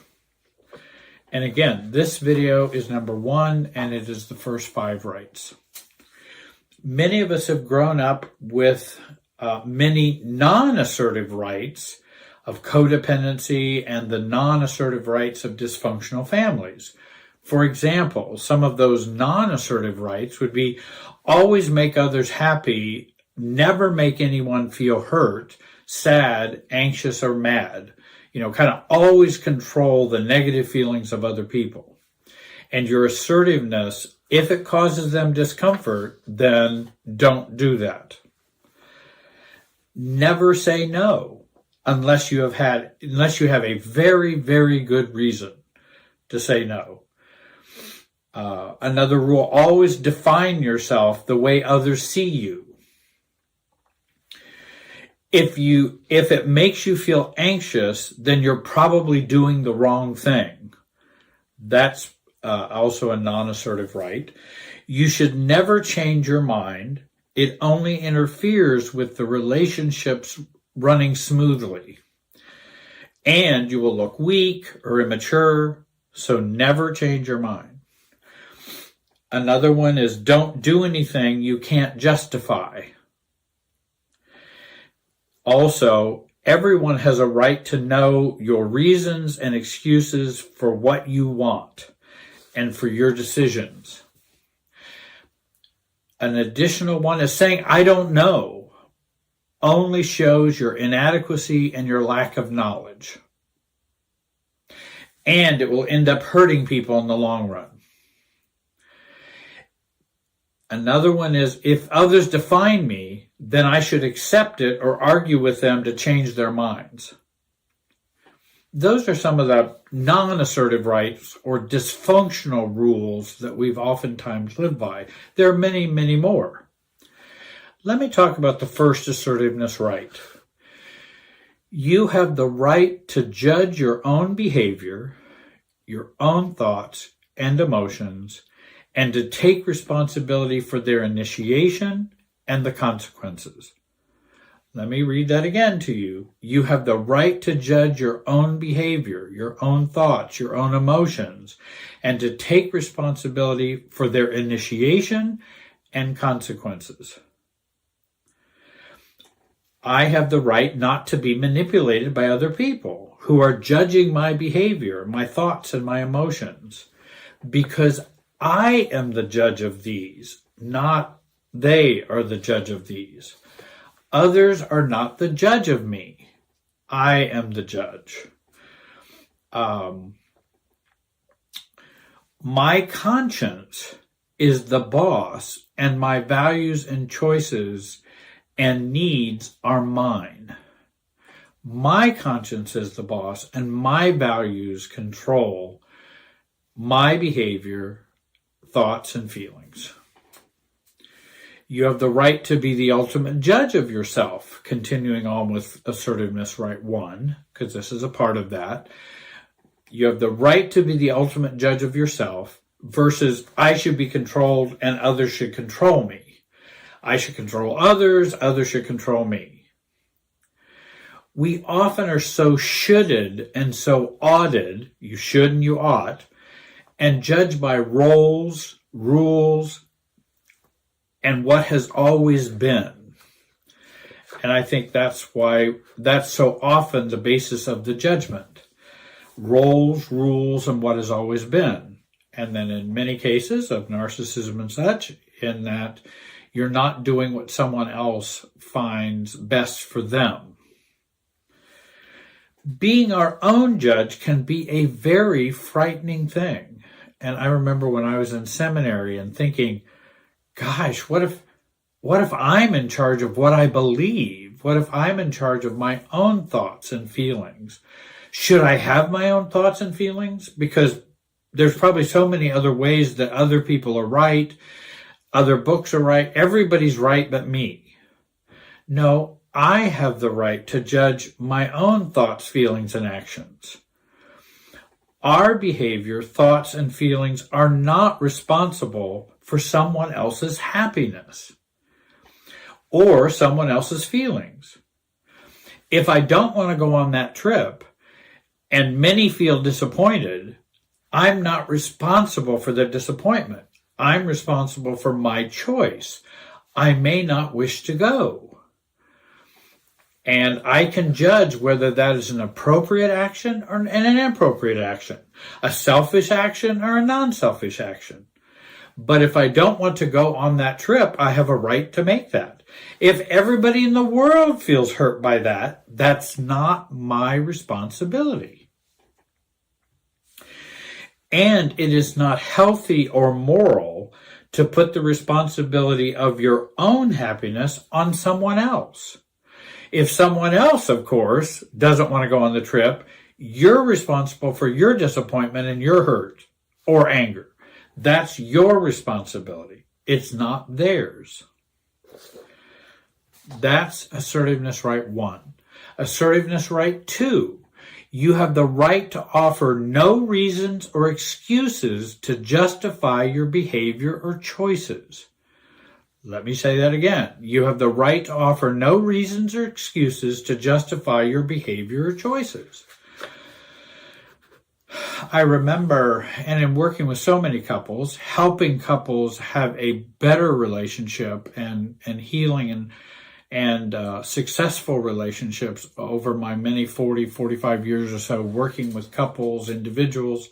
And again, this video is number 1, and it is the first 5 rights. Many of us have grown up with many non-assertive rights of codependency and the non-assertive rights of dysfunctional families. For example, some of those non-assertive rights would be always make others happy, never make anyone feel hurt, sad, anxious, or mad. Kind of always control the negative feelings of other people. And your assertiveness, if it causes them discomfort, then don't do that. Never say no unless you have a very, very good reason to say no. Another rule, always define yourself the way others see you. If it makes you feel anxious, then you're probably doing the wrong thing. That's also a non-assertive right. You should never change your mind. It only interferes with the relationships running smoothly. And you will look weak or immature, so never change your mind. Another one is don't do anything you can't justify. Also, everyone has a right to know your reasons and excuses for what you want and for your decisions. An additional one is saying, I don't know, only shows your inadequacy and your lack of knowledge. And it will end up hurting people in the long run. Another one is, if others define me, then I should accept it or argue with them to change their minds. Those are some of the non-assertive rights or dysfunctional rules that we've oftentimes lived by. There are many, many more. Let me talk about the first assertiveness right. You have the right to judge your own behavior, your own thoughts and emotions, and to take responsibility for their initiation and the consequences. Let me read that again to you. You have the right to judge your own behavior, your own thoughts, your own emotions, and to take responsibility for their initiation and consequences. I have the right not to be manipulated by other people who are judging my behavior, my thoughts, and my emotions, because I am the judge of these, not they are the judge of these. Others are not the judge of me. I am the judge. My conscience is the boss, and my values and choices and needs are mine. My conscience is the boss, and my values control my behavior, thoughts, and feelings. You have the right to be the ultimate judge of yourself, continuing on with assertiveness right 1, because this is a part of that. You have the right to be the ultimate judge of yourself versus I should be controlled and others should control me. I should control others, others should control me. We often are so shoulded and so oughted, you should and you ought, and judged by roles, rules, and what has always been. And I think that's why that's so often the basis of the judgment. Roles, rules, and what has always been. And then in many cases of narcissism and such, in that you're not doing what someone else finds best for them. Being our own judge can be a very frightening thing. And I remember when I was in seminary and thinking, gosh, what if I'm in charge of what I believe? What if I'm in charge of my own thoughts and feelings? Should I have my own thoughts and feelings? Because there's probably so many other ways that other people are right, other books are right, everybody's right but me. No, I have the right to judge my own thoughts, feelings, and actions. Our behavior, thoughts, and feelings are not responsible for someone else's happiness or someone else's feelings. If I don't want to go on that trip and many feel disappointed, I'm not responsible for their disappointment. I'm responsible for my choice. I may not wish to go. And I can judge whether that is an appropriate action or an inappropriate action, a selfish action or a non-selfish action. But if I don't want to go on that trip, I have a right to make that. If everybody in the world feels hurt by that, that's not my responsibility. And it is not healthy or moral to put the responsibility of your own happiness on someone else. If someone else, of course, doesn't want to go on the trip, you're responsible for your disappointment and your hurt or anger. That's your responsibility. It's not theirs. That's assertiveness right 1. Assertiveness right 2. You have the right to offer no reasons or excuses to justify your behavior or choices. Let me say that again. You have the right to offer no reasons or excuses to justify your behavior or choices. I remember, and in working with so many couples, helping couples have a better relationship and healing and successful relationships over my many 45 years or so working with couples, individuals.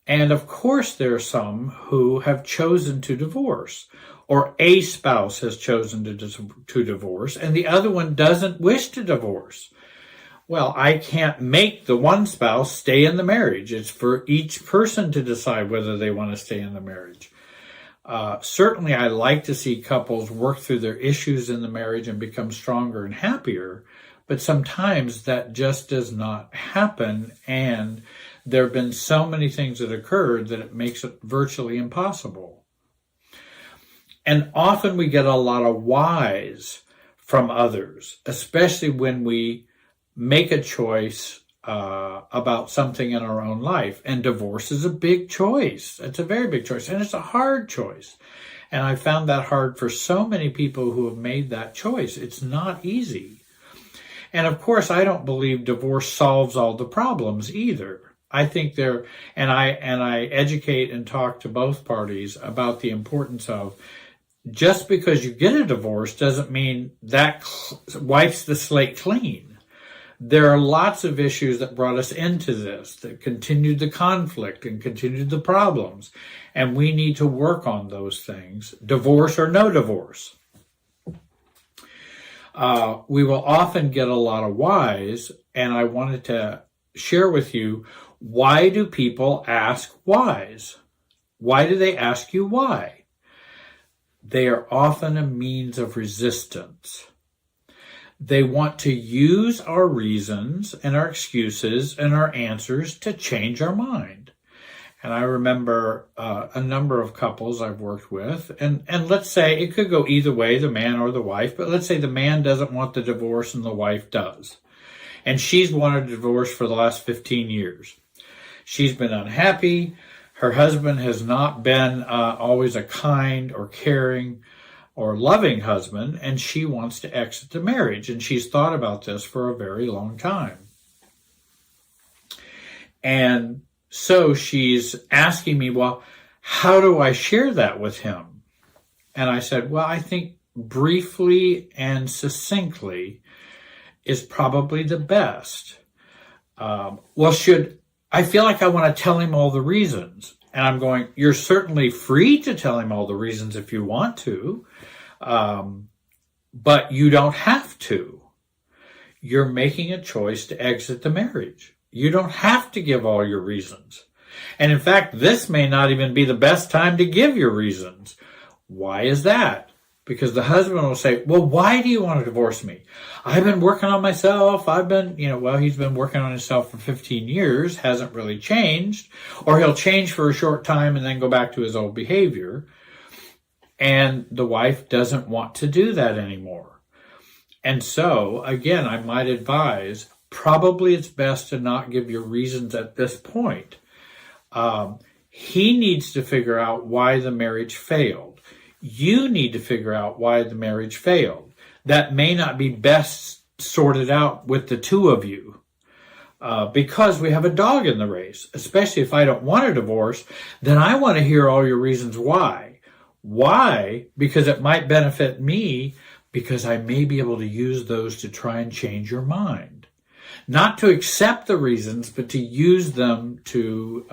And of course, there are some who have chosen to divorce, or a spouse has chosen to divorce, and the other one doesn't wish to divorce. Well, I can't make the one spouse stay in the marriage. It's for each person to decide whether they want to stay in the marriage. Certainly, I like to see couples work through their issues in the marriage and become stronger and happier, but sometimes that just does not happen, and there have been so many things that occurred that it makes it virtually impossible. And often we get a lot of whys from others, especially when we make a choice about something in our own life. And divorce is a big choice. It's a very big choice, and it's a hard choice. And I found that hard for so many people who have made that choice. It's not easy. And of course, I don't believe divorce solves all the problems either. I think I educate and talk to both parties about the importance of just because you get a divorce doesn't mean that wipes the slate clean. There are lots of issues that brought us into this, that continued the conflict and continued the problems. And we need to work on those things, divorce or no divorce. We will often get a lot of whys, and I wanted to share with you, why do people ask whys? Why do they ask you why? They are often a means of resistance. They want to use our reasons and our excuses and our answers to change our mind. And I remember a number of couples I've worked with, and let's say it could go either way, the man or the wife, but let's say the man doesn't want the divorce and the wife does. And she's wanted a divorce for the last 15 years. She's been unhappy. Her husband has not been always a kind or caring or loving husband, and she wants to exit the marriage. And she's thought about this for a very long time. And so she's asking me, well, how do I share that with him? And I said, well, I think briefly and succinctly is probably the best. I feel like I want to tell him all the reasons. And I'm going, you're certainly free to tell him all the reasons if you want to, but you don't have to. You're making a choice to exit the marriage. You don't have to give all your reasons. And in fact, this may not even be the best time to give your reasons. Why is that? Because the husband will say, well, why do you want to divorce me? I've been working on myself. He's been working on himself for 15 years, hasn't really changed. Or he'll change for a short time and then go back to his old behavior. And the wife doesn't want to do that anymore. And so, again, I might advise, probably it's best to not give your reasons at this point. He needs to figure out why the marriage failed. You need to figure out why the marriage failed. That may not be best sorted out with the two of you because we have a dog in the race. Especially if I don't want a divorce, then I want to hear all your reasons why. Why? Because it might benefit me, because I may be able to use those to try and change your mind. Not to accept the reasons, but to use them to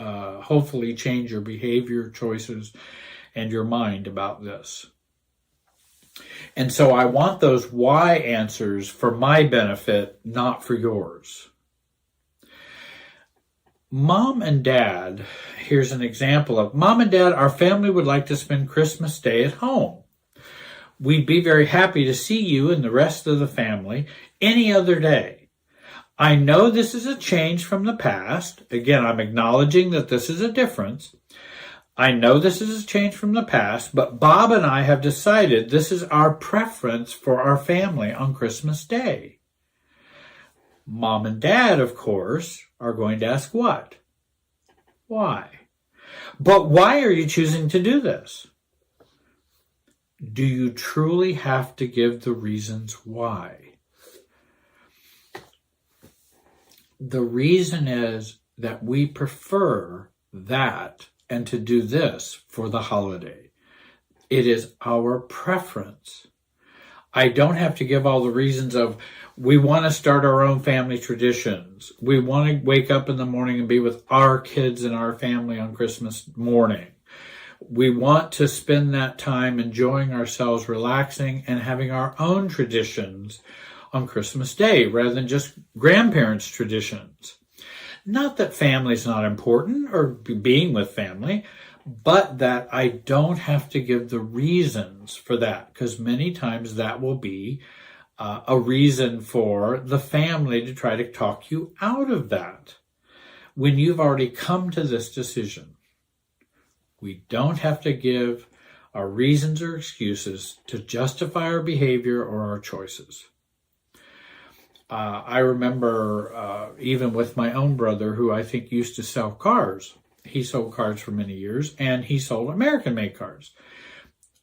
hopefully change your behavior, choices, and your mind about this. And so I want those why answers for my benefit, not for yours. Mom and Dad, here's an example of Mom and Dad, our family would like to spend Christmas Day at home. We'd be very happy to see you and the rest of the family any other day. I know this is a change from the past. Again, I'm acknowledging that this is a difference. I know this is a change from the past, but Bob and I have decided this is our preference for our family on Christmas Day. Mom and Dad, of course, are going to ask what? Why? But why are you choosing to do this? Do you truly have to give the reasons why? The reason is that we prefer that and to do this for the holiday. It is our preference. I don't have to give all the reasons of we want to start our own family traditions. We want to wake up in the morning and be with our kids and our family on Christmas morning. We want to spend that time enjoying ourselves, relaxing, and having our own traditions on Christmas Day rather than just grandparents' traditions. Not that family's not important or being with family, but that I don't have to give the reasons for that, because many times that will be a reason for the family to try to talk you out of that when you've already come to this decision. We don't have to give our reasons or excuses to justify our behavior or our choices. I remember even with my own brother, who I think used to sell cars. He sold cars for many years, and he sold American-made cars,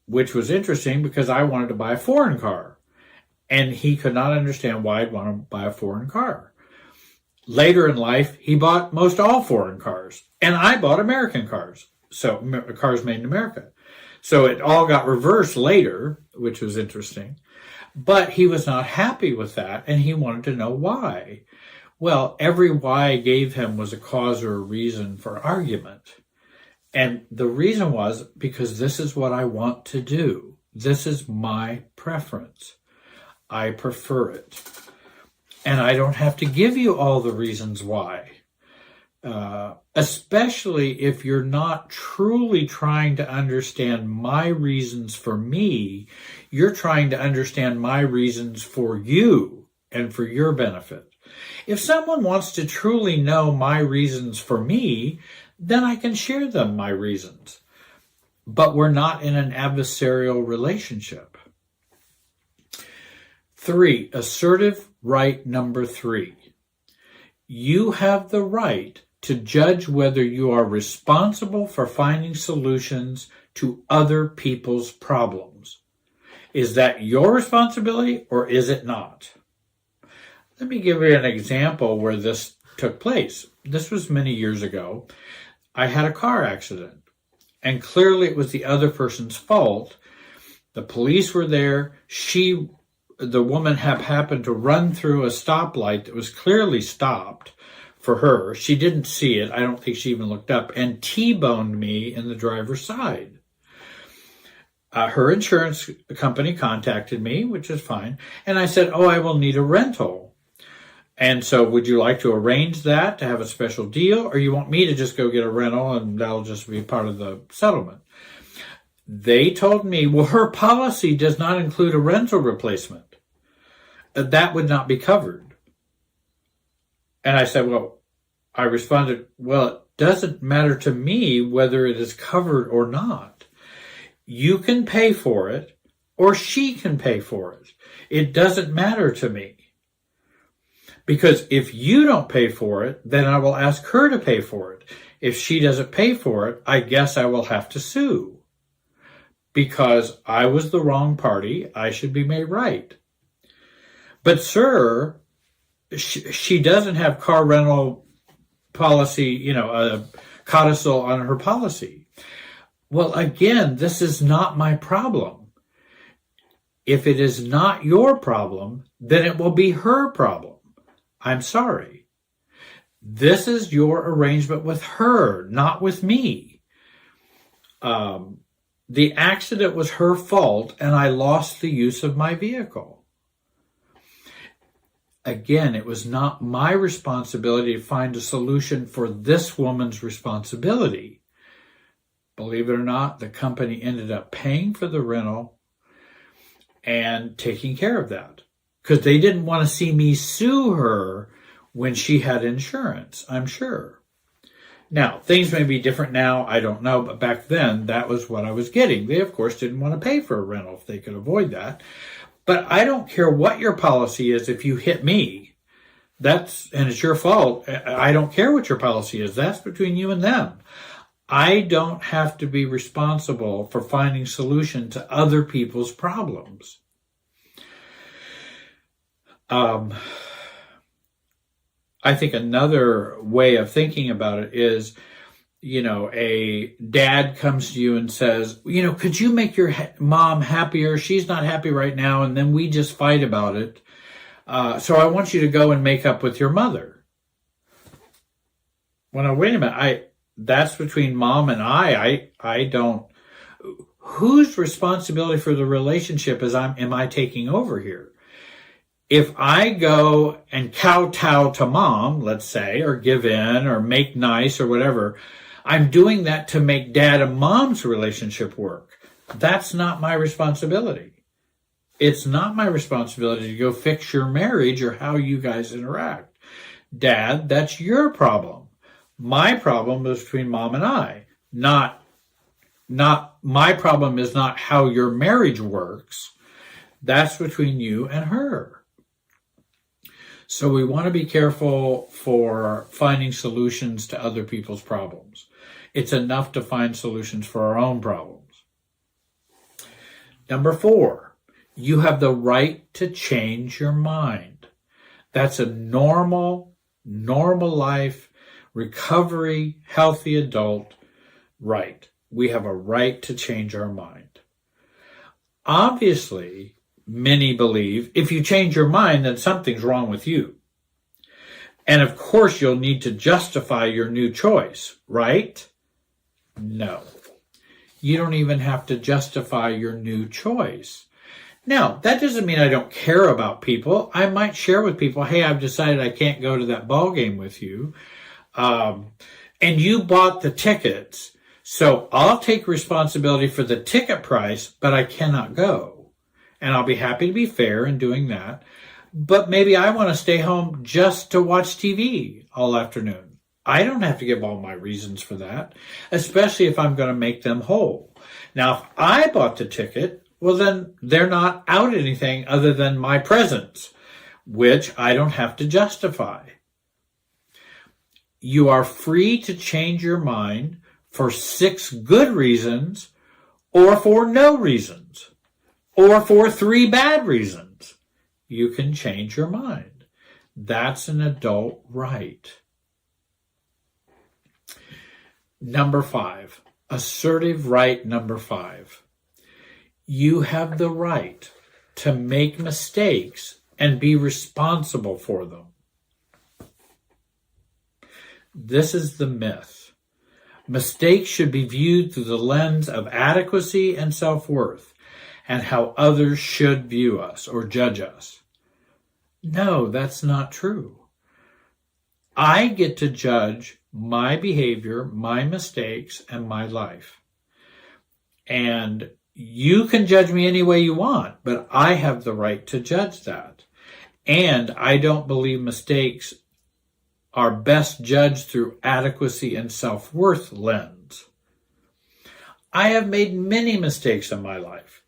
which was interesting because I wanted to buy a foreign car, and he could not understand why I'd want to buy a foreign car. Later in life, he bought most all foreign cars, and I bought American cars, so cars made in America. So it all got reversed later, which was interesting. But he was not happy with that, and he wanted to know why. Well, every why I gave him was a cause or a reason for argument. And the reason was because this is what I want to do. This is my preference. I prefer it. And I don't have to give you all the reasons why. Especially if you're not truly trying to understand my reasons for me, you're trying to understand my reasons for you and for your benefit. If someone wants to truly know my reasons for me, then I can share them my reasons. But we're not in an adversarial relationship. 3, assertive right number 3. You have the right to judge whether you are responsible for finding solutions to other people's problems. Is that your responsibility or is it not? Let me give you an example where this took place. This was many years ago. I had a car accident, and clearly it was the other person's fault. The police were there. The woman happened to run through a stoplight that was clearly stopped for her. She didn't see it. I don't think she even looked up, and T-boned me in the driver's side. Her insurance company contacted me, which is fine. And I said, I will need a rental. And so would you like to arrange that to have a special deal, or you want me to just go get a rental and that'll just be part of the settlement? They told me, well, her policy does not include a rental replacement. That would not be covered. And I said, I responded, it doesn't matter to me whether it is covered or not. You can pay for it, or she can pay for it. It doesn't matter to me. Because if you don't pay for it, then I will ask her to pay for it. If she doesn't pay for it, I guess I will have to sue. Because I was the wrong party, I should be made right. But sir, she doesn't have car rental policy, a codicil on her policy. Well, again, this is not my problem. If it is not your problem, then it will be her problem. I'm sorry. This is your arrangement with her, not with me. The accident was her fault, and I lost the use of my vehicle. Again, it was not my responsibility to find a solution for this woman's responsibility. Believe it or not, the company ended up paying for the rental and taking care of that because they didn't want to see me sue her when she had insurance, I'm sure. Now, things may be different now, I don't know, but back then, that was what I was getting. They, of course, didn't want to pay for a rental if they could avoid that. But I don't care what your policy is if you hit me. And it's your fault. I don't care what your policy is. That's between you and them. I don't have to be responsible for finding solution to other people's problems. I think another way of thinking about it is, a dad comes to you and says, could you make your mom happier? She's not happy right now. And then we just fight about it. So I want you to go and make up with your mother. Well, now, wait a minute. That's between mom and I don't. Whose responsibility for the relationship am I taking over here? If I go and kowtow to mom, let's say, or give in or make nice or whatever, I'm doing that to make dad and mom's relationship work. That's not my responsibility. It's not my responsibility to go fix your marriage or how you guys interact. Dad, that's your problem. My problem is between mom and I. Not my problem is not how your marriage works. That's between you and her. So we want to be careful for finding solutions to other people's problems. It's enough to find solutions for our own problems. Number 4, you have the right to change your mind. That's a normal life, recovery, healthy adult right. We have a right to change our mind. Obviously, many believe if you change your mind, then something's wrong with you. And of course, you'll need to justify your new choice, right? No. You don't even have to justify your new choice. Now, that doesn't mean I don't care about people. I might share with people, hey, I've decided I can't go to that ball game with you. And you bought the tickets. So I'll take responsibility for the ticket price, but I cannot go. And I'll be happy to be fair in doing that. But maybe I want to stay home just to watch TV all afternoon. I don't have to give all my reasons for that, especially if I'm going to make them whole. Now, if I bought the ticket, well, then they're not out anything other than my presence, which I don't have to justify. You are free to change your mind for 6 good reasons, or for no reasons, or for 3 bad reasons. You can change your mind. That's an adult right. Number 5, assertive right number 5. You have the right to make mistakes and be responsible for them. This is the myth. Mistakes should be viewed through the lens of adequacy and self-worth and how others should view us or judge us. No, that's not true. I get to judge my behavior, my mistakes, and my life. And you can judge me any way you want, but I have the right to judge that. And I don't believe mistakes are best judged through adequacy and self-worth lens. I have made many mistakes in my life,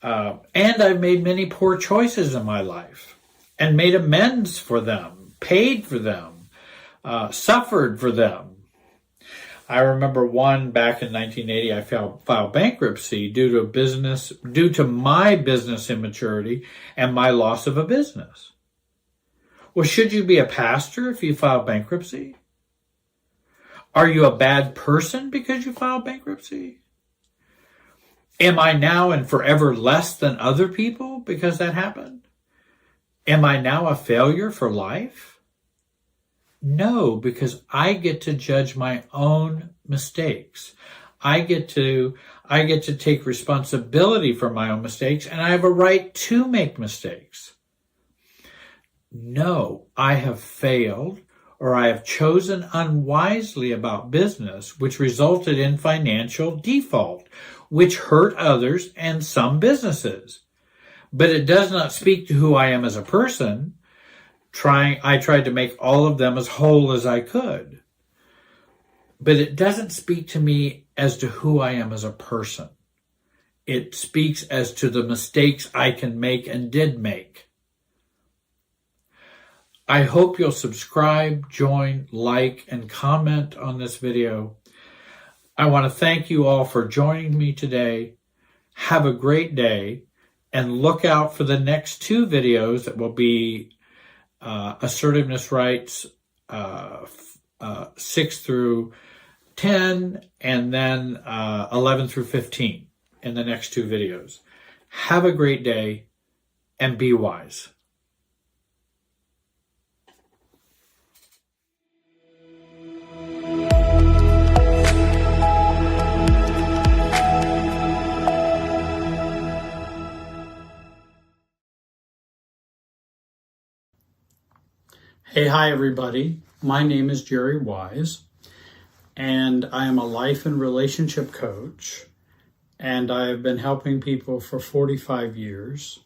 and I've made many poor choices in my life, and made amends for them, paid for them, suffered for them. I remember one back in 1980, I filed bankruptcy due to my business immaturity and my loss of a business. Well, should you be a pastor if you file bankruptcy? Are you a bad person because you filed bankruptcy? Am I now and forever less than other people because that happened? Am I now a failure for life? No, because I get to judge my own mistakes. I get to take responsibility for my own mistakes, and I have a right to make mistakes. No, I have failed, or I have chosen unwisely about business, which resulted in financial default, which hurt others and some businesses. But it does not speak to who I am as a person. I tried to make all of them as whole as I could. But it doesn't speak to me as to who I am as a person. It speaks as to the mistakes I can make and did make. I hope you'll subscribe, join, like, and comment on this video. I want to thank you all for joining me today. Have a great day, and look out for the next 2 videos that will be assertiveness rights 6 through 10, and then 11 through 15 in the next 2 videos. Have a great day, and be wise. Hey, hi everybody. My name is Jerry Wise, and I am a life and relationship coach, and I have been helping people for 45 years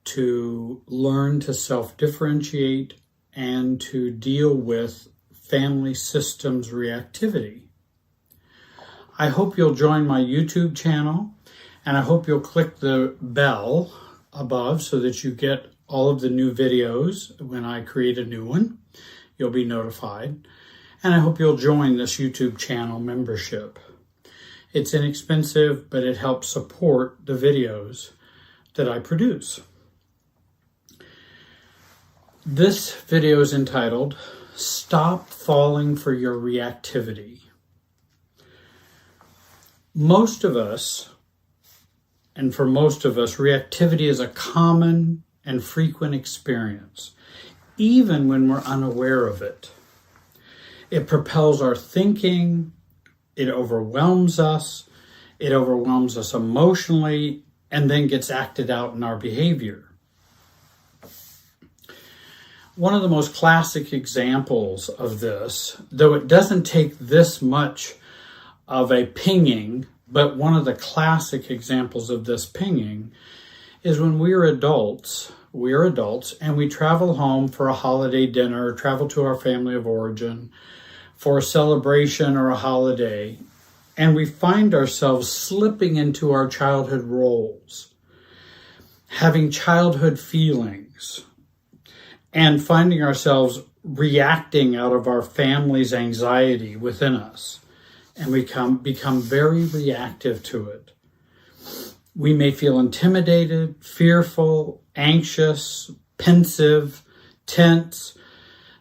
to learn to self-differentiate and to deal with family systems reactivity. I hope you'll join my YouTube channel, and I hope you'll click the bell above so that you get all of the new videos. When I create a new one, you'll be notified. And I hope you'll join this YouTube channel membership. It's inexpensive, but it helps support the videos that I produce. This video is entitled, Stop Falling for Your Reactivity. Most of us, and for most of us, reactivity is a common and frequent experience, even when we're unaware of it. It propels our thinking, it overwhelms us emotionally, and then gets acted out in our behavior. One of the most classic examples of this, though it doesn't take this much of a pinging, but one of the classic examples of this pinging is when we are adults, and we travel home for a holiday dinner, travel to our family of origin. for a celebration or a holiday, and we find ourselves slipping into our childhood roles, having childhood feelings, and finding ourselves reacting out of our family's anxiety within us, and we become very reactive to it. We may feel intimidated, fearful, anxious, pensive, tense.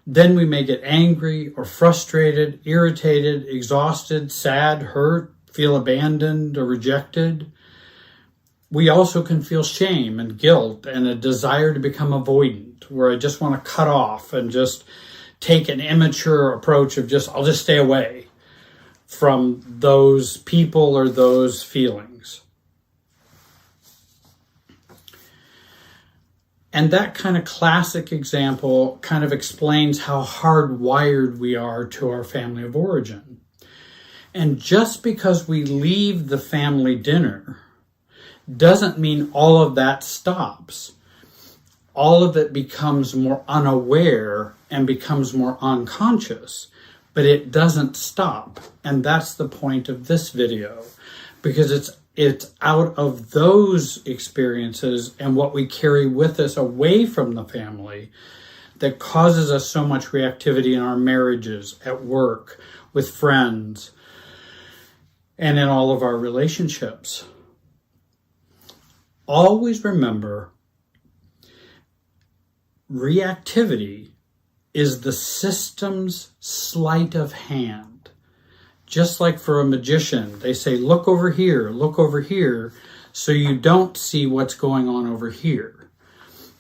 Then we may get angry or frustrated, irritated, exhausted, sad, hurt, feel abandoned or rejected. We also can feel shame and guilt and a desire to become avoidant, where I just want to cut off and just take an immature approach of I'll just stay away from those people or those feelings. And that kind of classic example kind of explains how hardwired we are to our family of origin. And just because we leave the family dinner doesn't mean all of that stops. All of it becomes more unaware and becomes more unconscious, but it doesn't stop. And that's the point of this video, because it's out of those experiences and what we carry with us away from the family that causes us so much reactivity in our marriages, at work, with friends, and in all of our relationships. Always remember, reactivity is the system's sleight of hand. Just like for a magician, they say, look over here, so you don't see what's going on over here.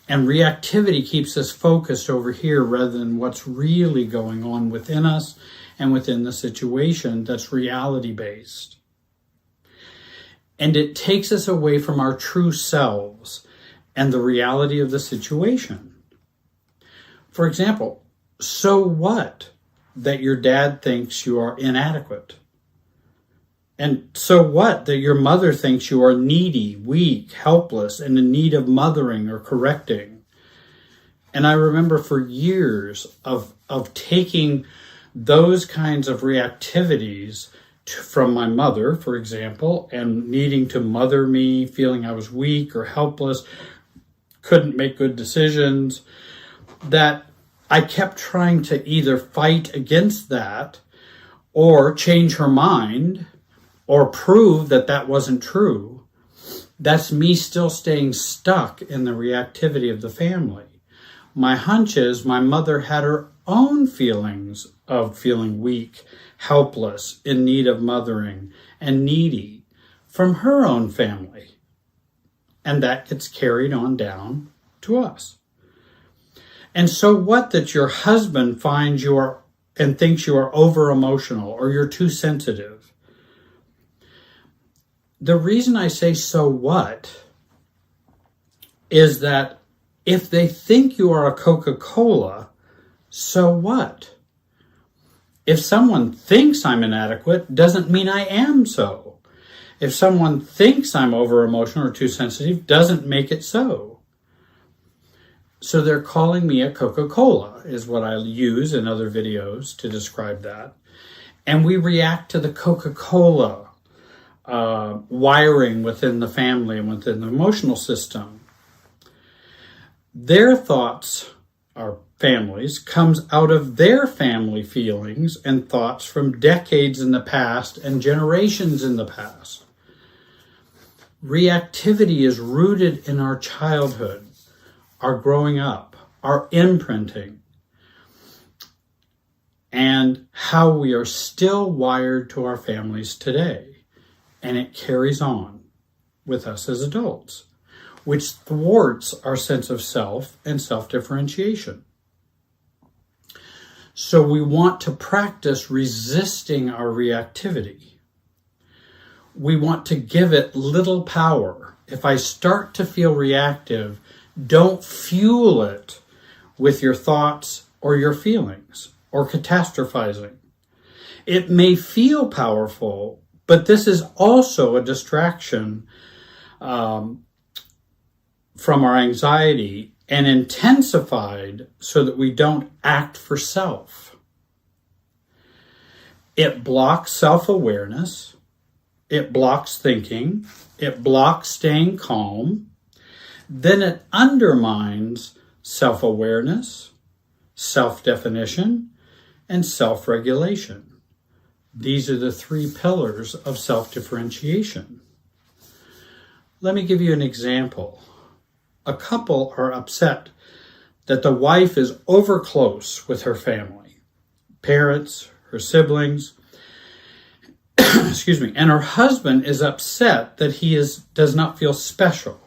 And reactivity keeps us focused over here rather than what's really going on within us and within the situation that's reality-based. And it takes us away from our true selves and the reality of the situation. For example, so what that your dad thinks you are inadequate? And so what that your mother thinks you are needy, weak, helpless, and in need of mothering or correcting? And I remember for years of taking those kinds of reactivities from my mother, for example, and needing to mother me, feeling I was weak or helpless, couldn't make good decisions, that I kept trying to either fight against that or change her mind or prove that that wasn't true. That's me still staying stuck in the reactivity of the family. My hunch is my mother had her own feelings of feeling weak, helpless, in need of mothering, and needy from her own family. And that gets carried on down to us. And so what that your husband finds you are and thinks you are over emotional or you're too sensitive? The reason I say so what is that if they think you are a Coca-Cola, so what? If someone thinks I'm inadequate, doesn't mean I am so. If someone thinks I'm over emotional or too sensitive, doesn't make it so. So they're calling me a Coca-Cola, is what I use in other videos to describe that. And we react to the Coca-Cola wiring within the family and within the emotional system. Their thoughts, our families, comes out of their family feelings and thoughts from decades in the past and generations in the past. Reactivity is rooted in our childhood, our growing up, our imprinting, and how we are still wired to our families today. And it carries on with us as adults, which thwarts our sense of self and self-differentiation. So we want to practice resisting our reactivity. We want to give it little power. If I start to feel reactive, don't fuel it with your thoughts or your feelings or catastrophizing. It may feel powerful, but this is also a distraction from our anxiety and intensified so that we don't act for self. It blocks self-awareness. It blocks thinking. It blocks staying calm. Then it undermines self-awareness, self-definition, and self-regulation. These are the three pillars of self-differentiation. Let me give you an example. A couple are upset that the wife is over close with her family, parents, her siblings, excuse me, and her husband is upset that he does not feel special,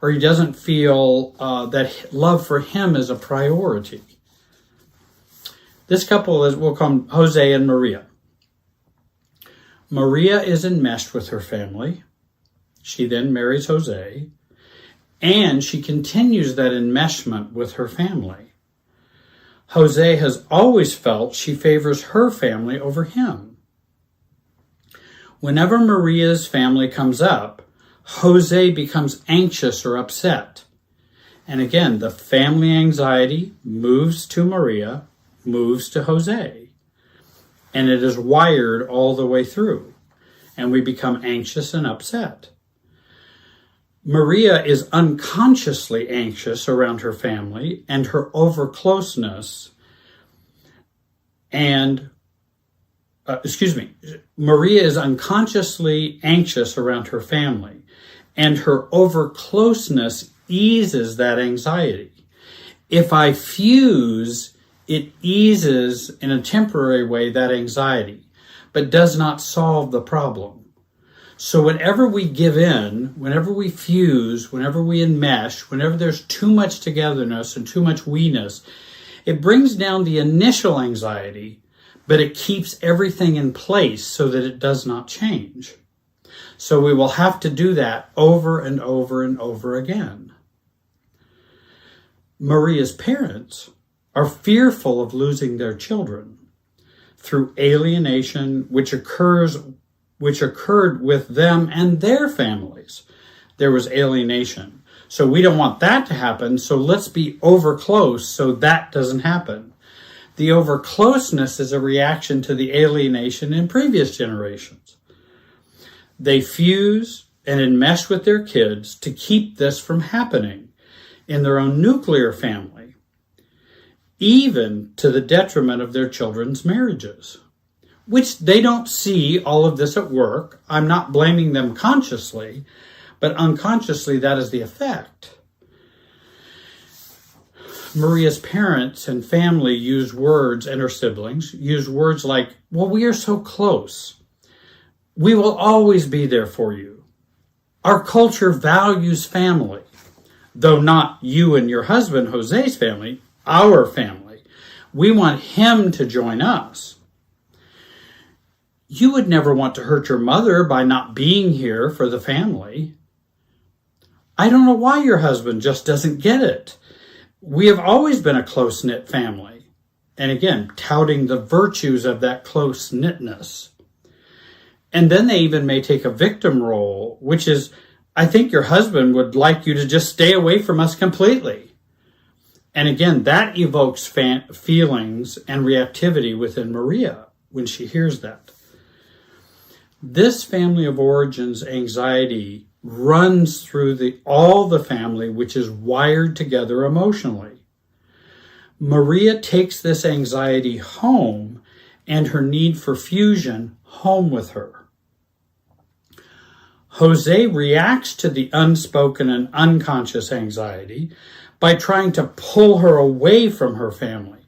or he doesn't feel that love for him is a priority. This couple we'll call them Jose and Maria. Maria is enmeshed with her family. She then marries Jose, and she continues that enmeshment with her family. Jose has always felt she favors her family over him. Whenever Maria's family comes up, Jose becomes anxious or upset. And again, the family anxiety moves to Maria, moves to Jose. And it is wired all the way through. And we become anxious and upset. Maria is unconsciously anxious around her family and her overcloseness. Maria is unconsciously anxious around her family, and her overcloseness eases that anxiety. If I fuse, it eases in a temporary way that anxiety, but does not solve the problem. So whenever we give in, whenever we fuse, whenever we enmesh, whenever there's too much togetherness and too much we-ness, it brings down the initial anxiety, but it keeps everything in place so that it does not change. So we will have to do that over and over and over again. Maria's parents are fearful of losing their children through alienation, which occurred with them and their families. There was alienation. So we don't want that to happen, so let's be over close so that doesn't happen. The over closeness is a reaction to the alienation in previous generations. They fuse and enmesh with their kids to keep this from happening in their own nuclear family, even to the detriment of their children's marriages, which they don't see all of this at work. I'm not blaming them consciously, but unconsciously that is the effect. Maria's parents and family use words, and her siblings use words like, well, we are so close. We will always be there for you. Our culture values family, though not you and your husband, Jose's family, our family. We want him to join us. You would never want to hurt your mother by not being here for the family. I don't know why your husband just doesn't get it. We have always been a close-knit family. And again, touting the virtues of that close-knitness. And then they even may take a victim role, which is, I think your husband would like you to just stay away from us completely. And again, that evokes feelings and reactivity within Maria when she hears that. This family of origins anxiety runs through all the family, which is wired together emotionally. Maria takes this anxiety home and her need for fusion home with her. Jose reacts to the unspoken and unconscious anxiety by trying to pull her away from her family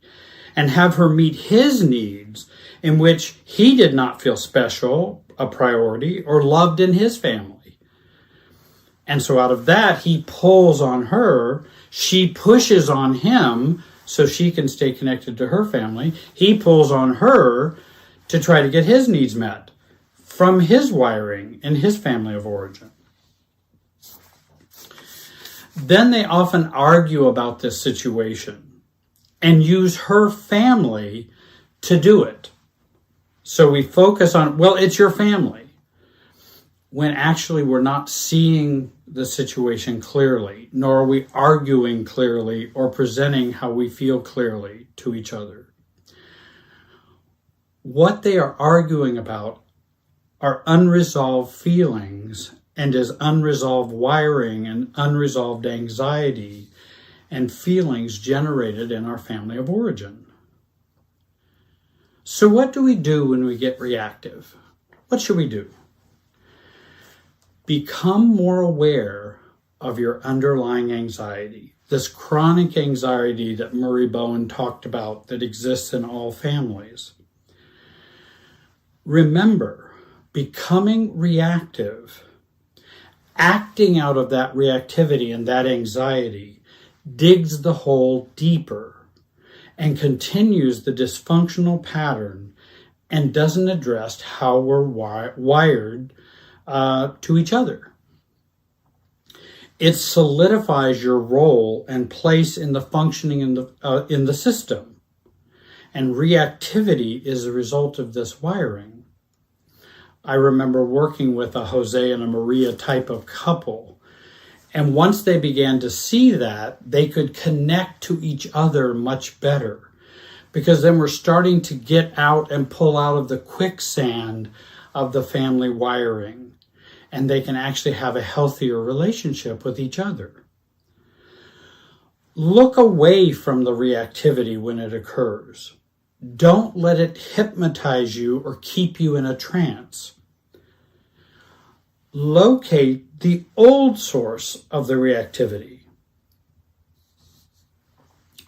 and have her meet his needs in which he did not feel special, a priority, or loved in his family. And so out of that, he pulls on her. She pushes on him so she can stay connected to her family. He pulls on her to try to get his needs met from his wiring in his family of origin. Then they often argue about this situation and use her family to do it. So we focus on, well, it's your family, when actually we're not seeing the situation clearly, nor are we arguing clearly or presenting how we feel clearly to each other. what they are arguing about are unresolved feelings and is unresolved wiring and unresolved anxiety and feelings generated in our family of origin. So what do we do when we get reactive? What should we do? Become more aware of your underlying anxiety, this chronic anxiety that Murray Bowen talked about that exists in all families. Remember, becoming reactive, acting out of that reactivity and that anxiety digs the hole deeper and continues the dysfunctional pattern and doesn't address how we're wired to each other. It solidifies your role and place in the functioning in the system. And reactivity is a result of this wiring. I remember working with a Jose and a Maria type of couple. And once they began to see that, they could connect to each other much better. Because then we're starting to get out and pull out of the quicksand of the family wiring. And they can actually have a healthier relationship with each other. Look away from the reactivity when it occurs. Don't let it hypnotize you or keep you in a trance. Locate the old source of the reactivity.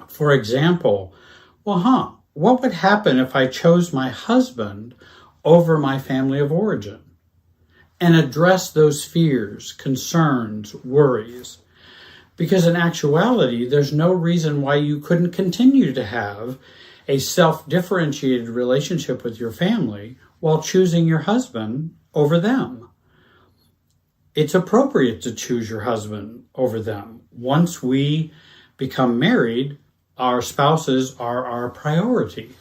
For example, what would happen if I chose my husband over my family of origin? And address those fears, concerns, worries. Because in actuality, there's no reason why you couldn't continue to have a self-differentiated relationship with your family while choosing your husband over them. It's appropriate to choose your husband over them. Once we become married, our spouses are our priority.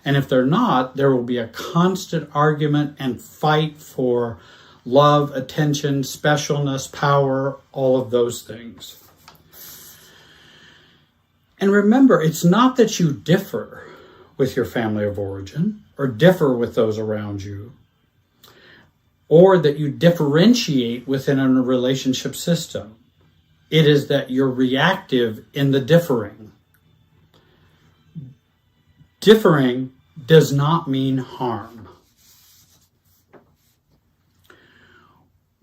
And if they're not, there will be a constant argument and fight for love, attention, specialness, power, all of those things. And remember, it's not that you differ with your family of origin or differ with those around you, or that you differentiate within a relationship system. It is that you're reactive in the differing. Differing does not mean harm.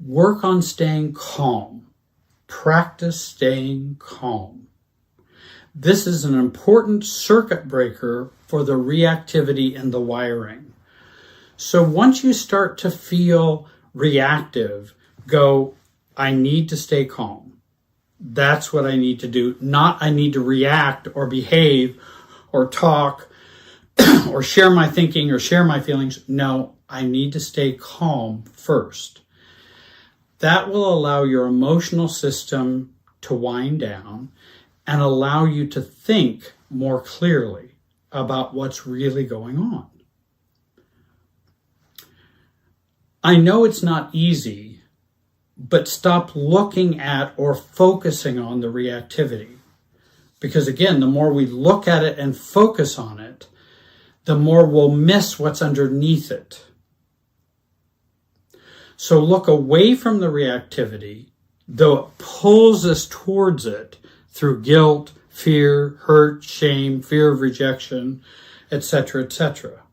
Work on staying calm. Practice staying calm. This is an important circuit breaker for the reactivity and the wiring. So once you start to feel reactive, go, I need to stay calm. That's what I need to do. Not I need to react or behave or talk or share my thinking or share my feelings. No, I need to stay calm first. That will allow your emotional system to wind down and allow you to think more clearly about what's really going on. I know it's not easy, but stop looking at or focusing on the reactivity. Because again, the more we look at it and focus on it, the more we'll miss what's underneath it. So look away from the reactivity, though it pulls us towards it through guilt, fear, hurt, shame, fear of rejection, etc., etc.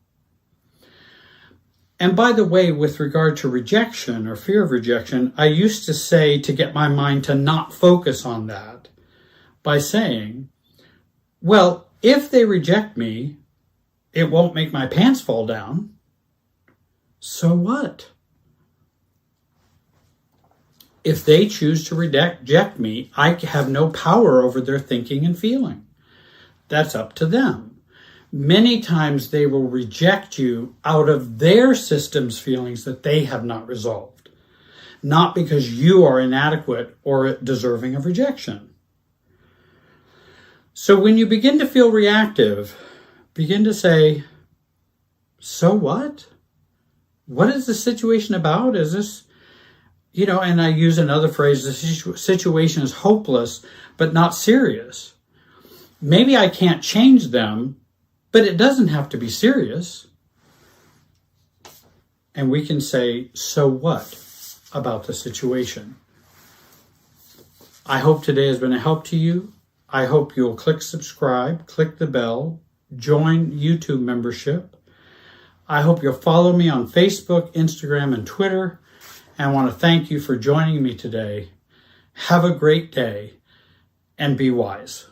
And by the way, with regard to rejection or fear of rejection, I used to say to get my mind to not focus on that by saying, well, if they reject me, it won't make my pants fall down. So what? If they choose to reject me, I have no power over their thinking and feeling. That's up to them. Many times they will reject you out of their system's feelings that they have not resolved, not because you are inadequate or deserving of rejection. So when you begin to feel reactive, begin to say, so what? What is the situation about? Is this, and I use another phrase, the situation is hopeless, but not serious. Maybe I can't change them, but it doesn't have to be serious. and we can say, so what about the situation? I hope today has been a help to you. I hope you'll click subscribe, click the bell, join YouTube membership. I hope you'll follow me on Facebook, Instagram, and Twitter. And I want to thank you for joining me today. Have a great day and be wise.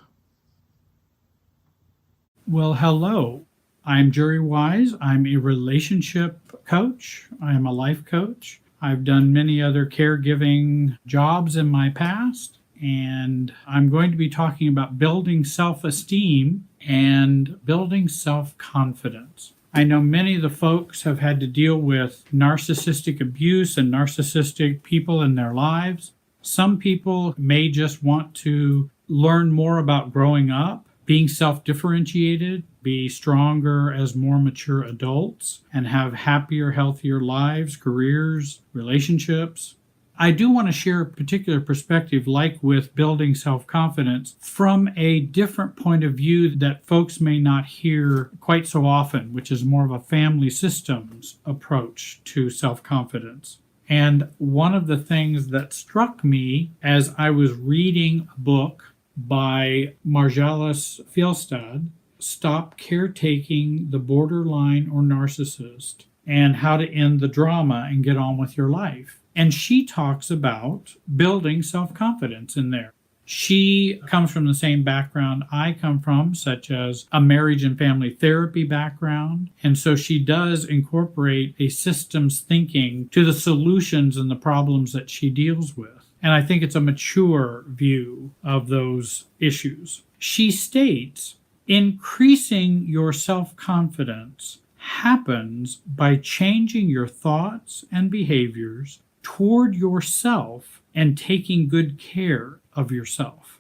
Well, hello. I'm Jerry Wise. I'm a relationship coach. I'm a life coach. I've done many other caregiving jobs in my past, and I'm going to be talking about building self-esteem and building self-confidence. I know many of the folks have had to deal with narcissistic abuse and narcissistic people in their lives. Some people may just want to learn more about growing up, being self-differentiated, be stronger as more mature adults, and have happier, healthier lives, careers, relationships. I do want to share a particular perspective, like with building self-confidence, from a different point of view that folks may not hear quite so often, which is more of a family systems approach to self-confidence. And one of the things that struck me as I was reading a book by Marjalis Fjellstad, Stop Caretaking the Borderline or Narcissist, and How to End the Drama and Get On with Your Life. And she talks about building self-confidence in there. She comes from the same background I come from, such as a marriage and family therapy background. And so she does incorporate a systems thinking to the solutions and the problems that she deals with. And I think it's a mature view of those issues. She states, increasing your self-confidence happens by changing your thoughts and behaviors toward yourself and taking good care of yourself.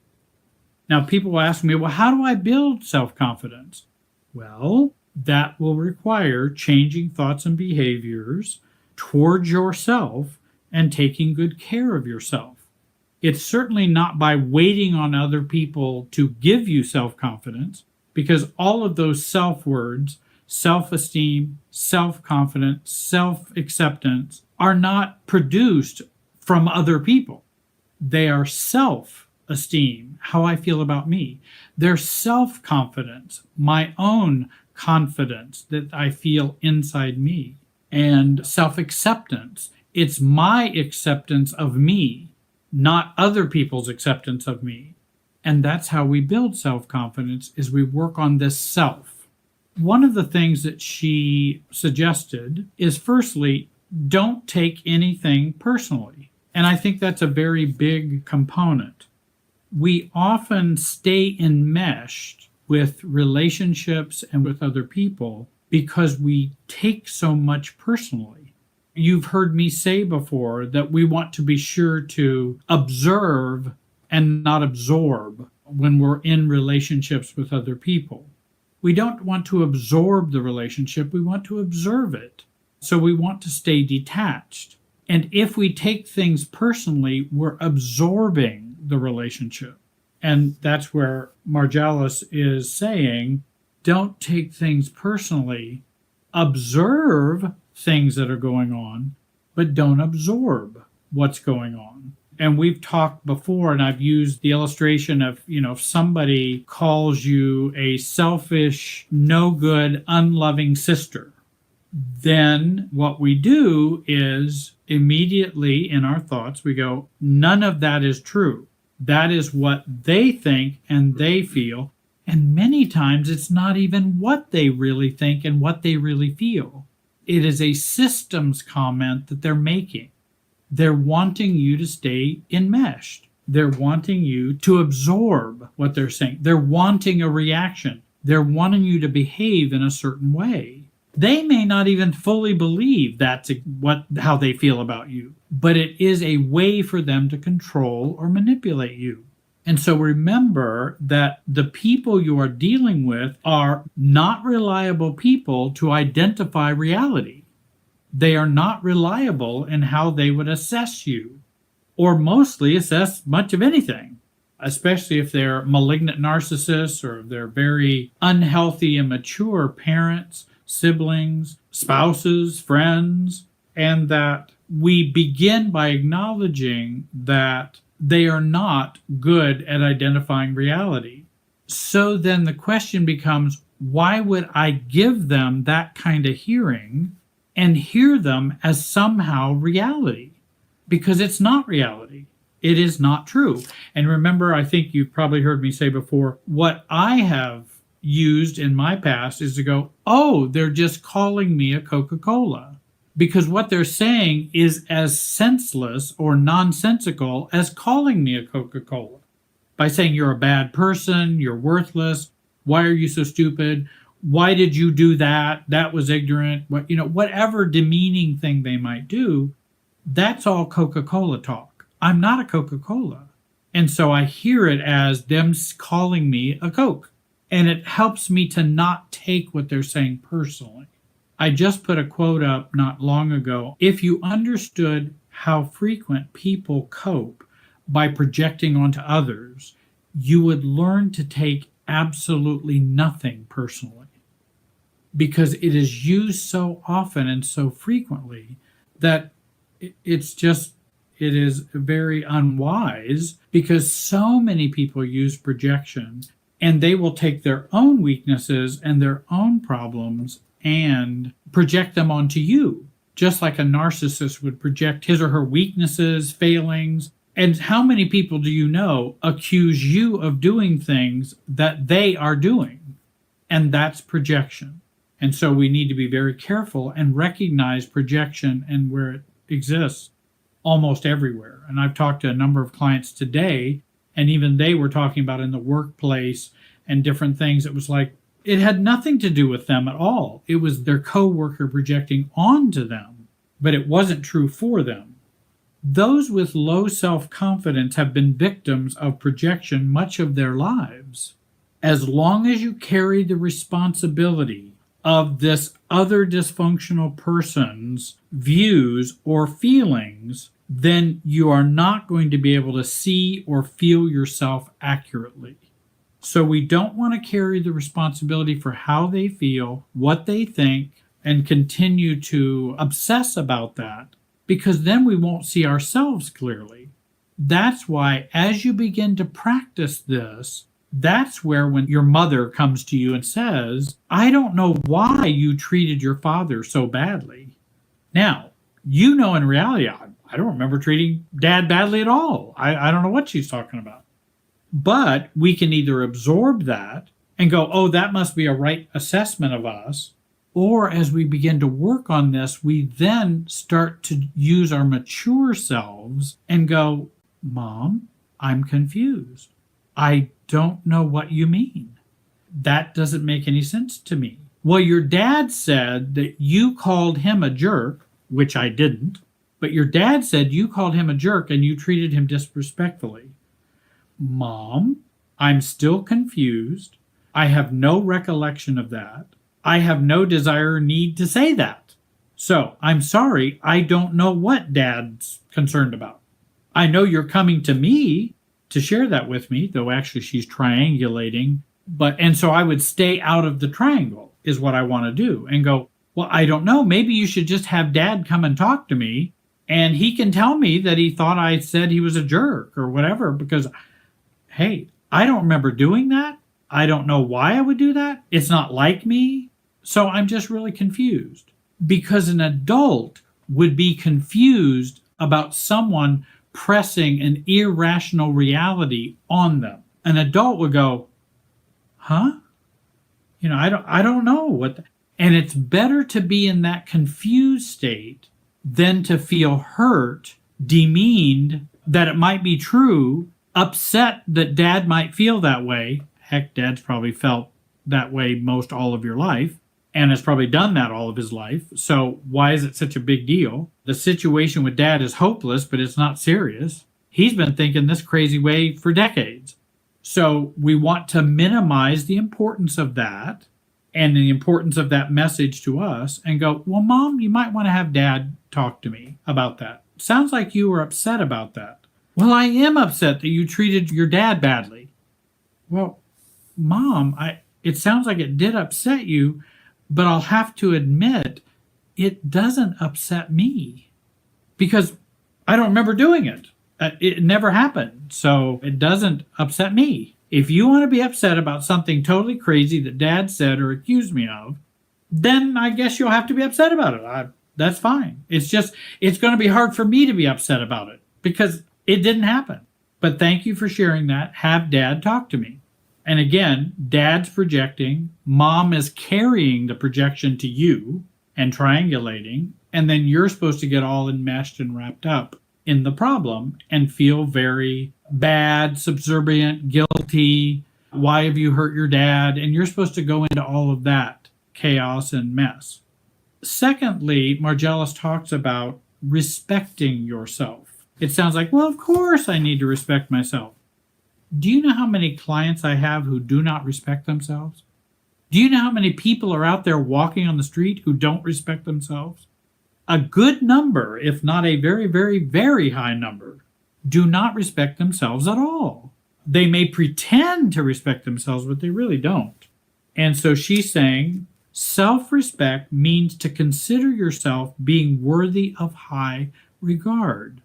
Now, people ask me, well, how do I build self-confidence? Well, that will require changing thoughts and behaviors towards yourself and taking good care of yourself. It's certainly not by waiting on other people to give you self-confidence, because all of those self-words, self-esteem, self-confidence, self-acceptance, are not produced from other people. They are self-esteem, how I feel about me. They're self-confidence, my own confidence that I feel inside me. And self-acceptance, it's my acceptance of me, not other people's acceptance of me. And that's how we build self-confidence, is we work on this self. One of the things that she suggested is, firstly, don't take anything personally. And I think that's a very big component. We often stay enmeshed with relationships and with other people because we take so much personally. You've heard me say before that we want to be sure to observe and not absorb when we're in relationships with other people. We don't want to absorb the relationship, we want to observe it. So we want to stay detached. And if we take things personally, we're absorbing the relationship. And that's where Marjalis is saying, don't take things personally. Observe things that are going on, but don't absorb what's going on. And we've talked before, and I've used the illustration of, if somebody calls you a selfish, no good, unloving sister, then what we do is immediately in our thoughts, we go, none of that is true. That is what they think and they feel. And many times it's not even what they really think and what they really feel. It is a systems comment that they're making. They're wanting you to stay enmeshed. They're wanting you to absorb what they're saying. They're wanting a reaction. They're wanting you to behave in a certain way. They may not even fully believe that's how they feel about you, but it is a way for them to control or manipulate you. And so remember that the people you are dealing with are not reliable people to identify reality. They are not reliable in how they would assess you, or mostly assess much of anything, especially if they're malignant narcissists or they're very unhealthy, immature parents, siblings, spouses, friends. and that we begin by acknowledging that they are not good at identifying reality. So then the question becomes, why would I give them that kind of hearing and hear them as somehow reality? Because it's not reality. It is not true. And remember, I think you've probably heard me say before, what I have used in my past is to go, oh, they're just calling me a Coca-Cola. Because what they're saying is as senseless or nonsensical as calling me a Coca-Cola. By saying you're a bad person, you're worthless, why are you so stupid? Why did you do that? That was ignorant. Whatever demeaning thing they might do, that's all Coca-Cola talk. I'm not a Coca-Cola. And so I hear it as them calling me a Coke. And it helps me to not take what they're saying personally. I just put a quote up not long ago. If you understood how frequent people cope by projecting onto others, you would learn to take absolutely nothing personally. Because it is used so often and so frequently that it is very unwise, because so many people use projection and they will take their own weaknesses and their own problems and project them onto you, just like a narcissist would project his or her weaknesses, failings. And how many people do you know accuse you of doing things that they are doing? And that's projection. And so we need to be very careful and recognize projection and where it exists almost everywhere. And I've talked to a number of clients today, and even they were talking about in the workplace and different things. It was like, it had nothing to do with them at all. It was their coworker projecting onto them, but it wasn't true for them. Those with low self-confidence have been victims of projection much of their lives. As long as you carry the responsibility of this other dysfunctional person's views or feelings, then you are not going to be able to see or feel yourself accurately. So we don't want to carry the responsibility for how they feel, what they think, and continue to obsess about that, because then we won't see ourselves clearly. That's why as you begin to practice this, that's where when your mother comes to you and says, I don't know why you treated your father so badly. Now, in reality, I don't remember treating Dad badly at all. I don't know what she's talking about. But we can either absorb that and go, oh, that must be a right assessment of us. Or as we begin to work on this, we then start to use our mature selves and go, Mom, I'm confused. I don't know what you mean. That doesn't make any sense to me. Well, your dad said that you called him a jerk, which I didn't, but your dad said you called him a jerk and you treated him disrespectfully. Mom, I'm still confused. I have no recollection of that. I have no desire or need to say that. So I'm sorry, I don't know what Dad's concerned about. I know you're coming to me to share that with me, though actually she's triangulating. And so I would stay out of the triangle is what I want to do and go, well, I don't know. Maybe you should just have Dad come and talk to me and he can tell me that he thought I said he was a jerk or whatever, because hey, I don't remember doing that. I don't know why I would do that. It's not like me. So I'm just really confused, because an adult would be confused about someone pressing an irrational reality on them. An adult would go, huh? I don't know what. And it's better to be in that confused state than to feel hurt, demeaned, that it might be true, upset that Dad might feel that way. Heck, Dad's probably felt that way most all of your life and has probably done that all of his life. So why is it such a big deal? The situation with Dad is hopeless, but it's not serious. He's been thinking this crazy way for decades. So we want to minimize the importance of that and the importance of that message to us and go, well, Mom, you might want to have Dad talk to me about that. Sounds like you were upset about that. Well, I am upset that you treated your dad badly. Well, Mom, it sounds like it did upset you, but I'll have to admit it doesn't upset me because I don't remember doing it. It never happened. So it doesn't upset me. If you want to be upset about something totally crazy that Dad said or accused me of, then I guess you'll have to be upset about it. That's fine. It's going to be hard for me to be upset about it because it didn't happen. But thank you for sharing that. Have Dad talk to me. And again, Dad's projecting, Mom is carrying the projection to you and triangulating, and then you're supposed to get all enmeshed and wrapped up in the problem and feel very bad, subservient, guilty. Why have you hurt your dad? And you're supposed to go into all of that chaos and mess. Secondly, Margellus talks about respecting yourself. It sounds like, well, of course I need to respect myself. Do you know how many clients I have who do not respect themselves? Do you know how many people are out there walking on the street who don't respect themselves? A good number, if not a very, very, very high number, do not respect themselves at all. They may pretend to respect themselves, but they really don't. And so she's saying, self-respect means to consider yourself being worthy of high regard.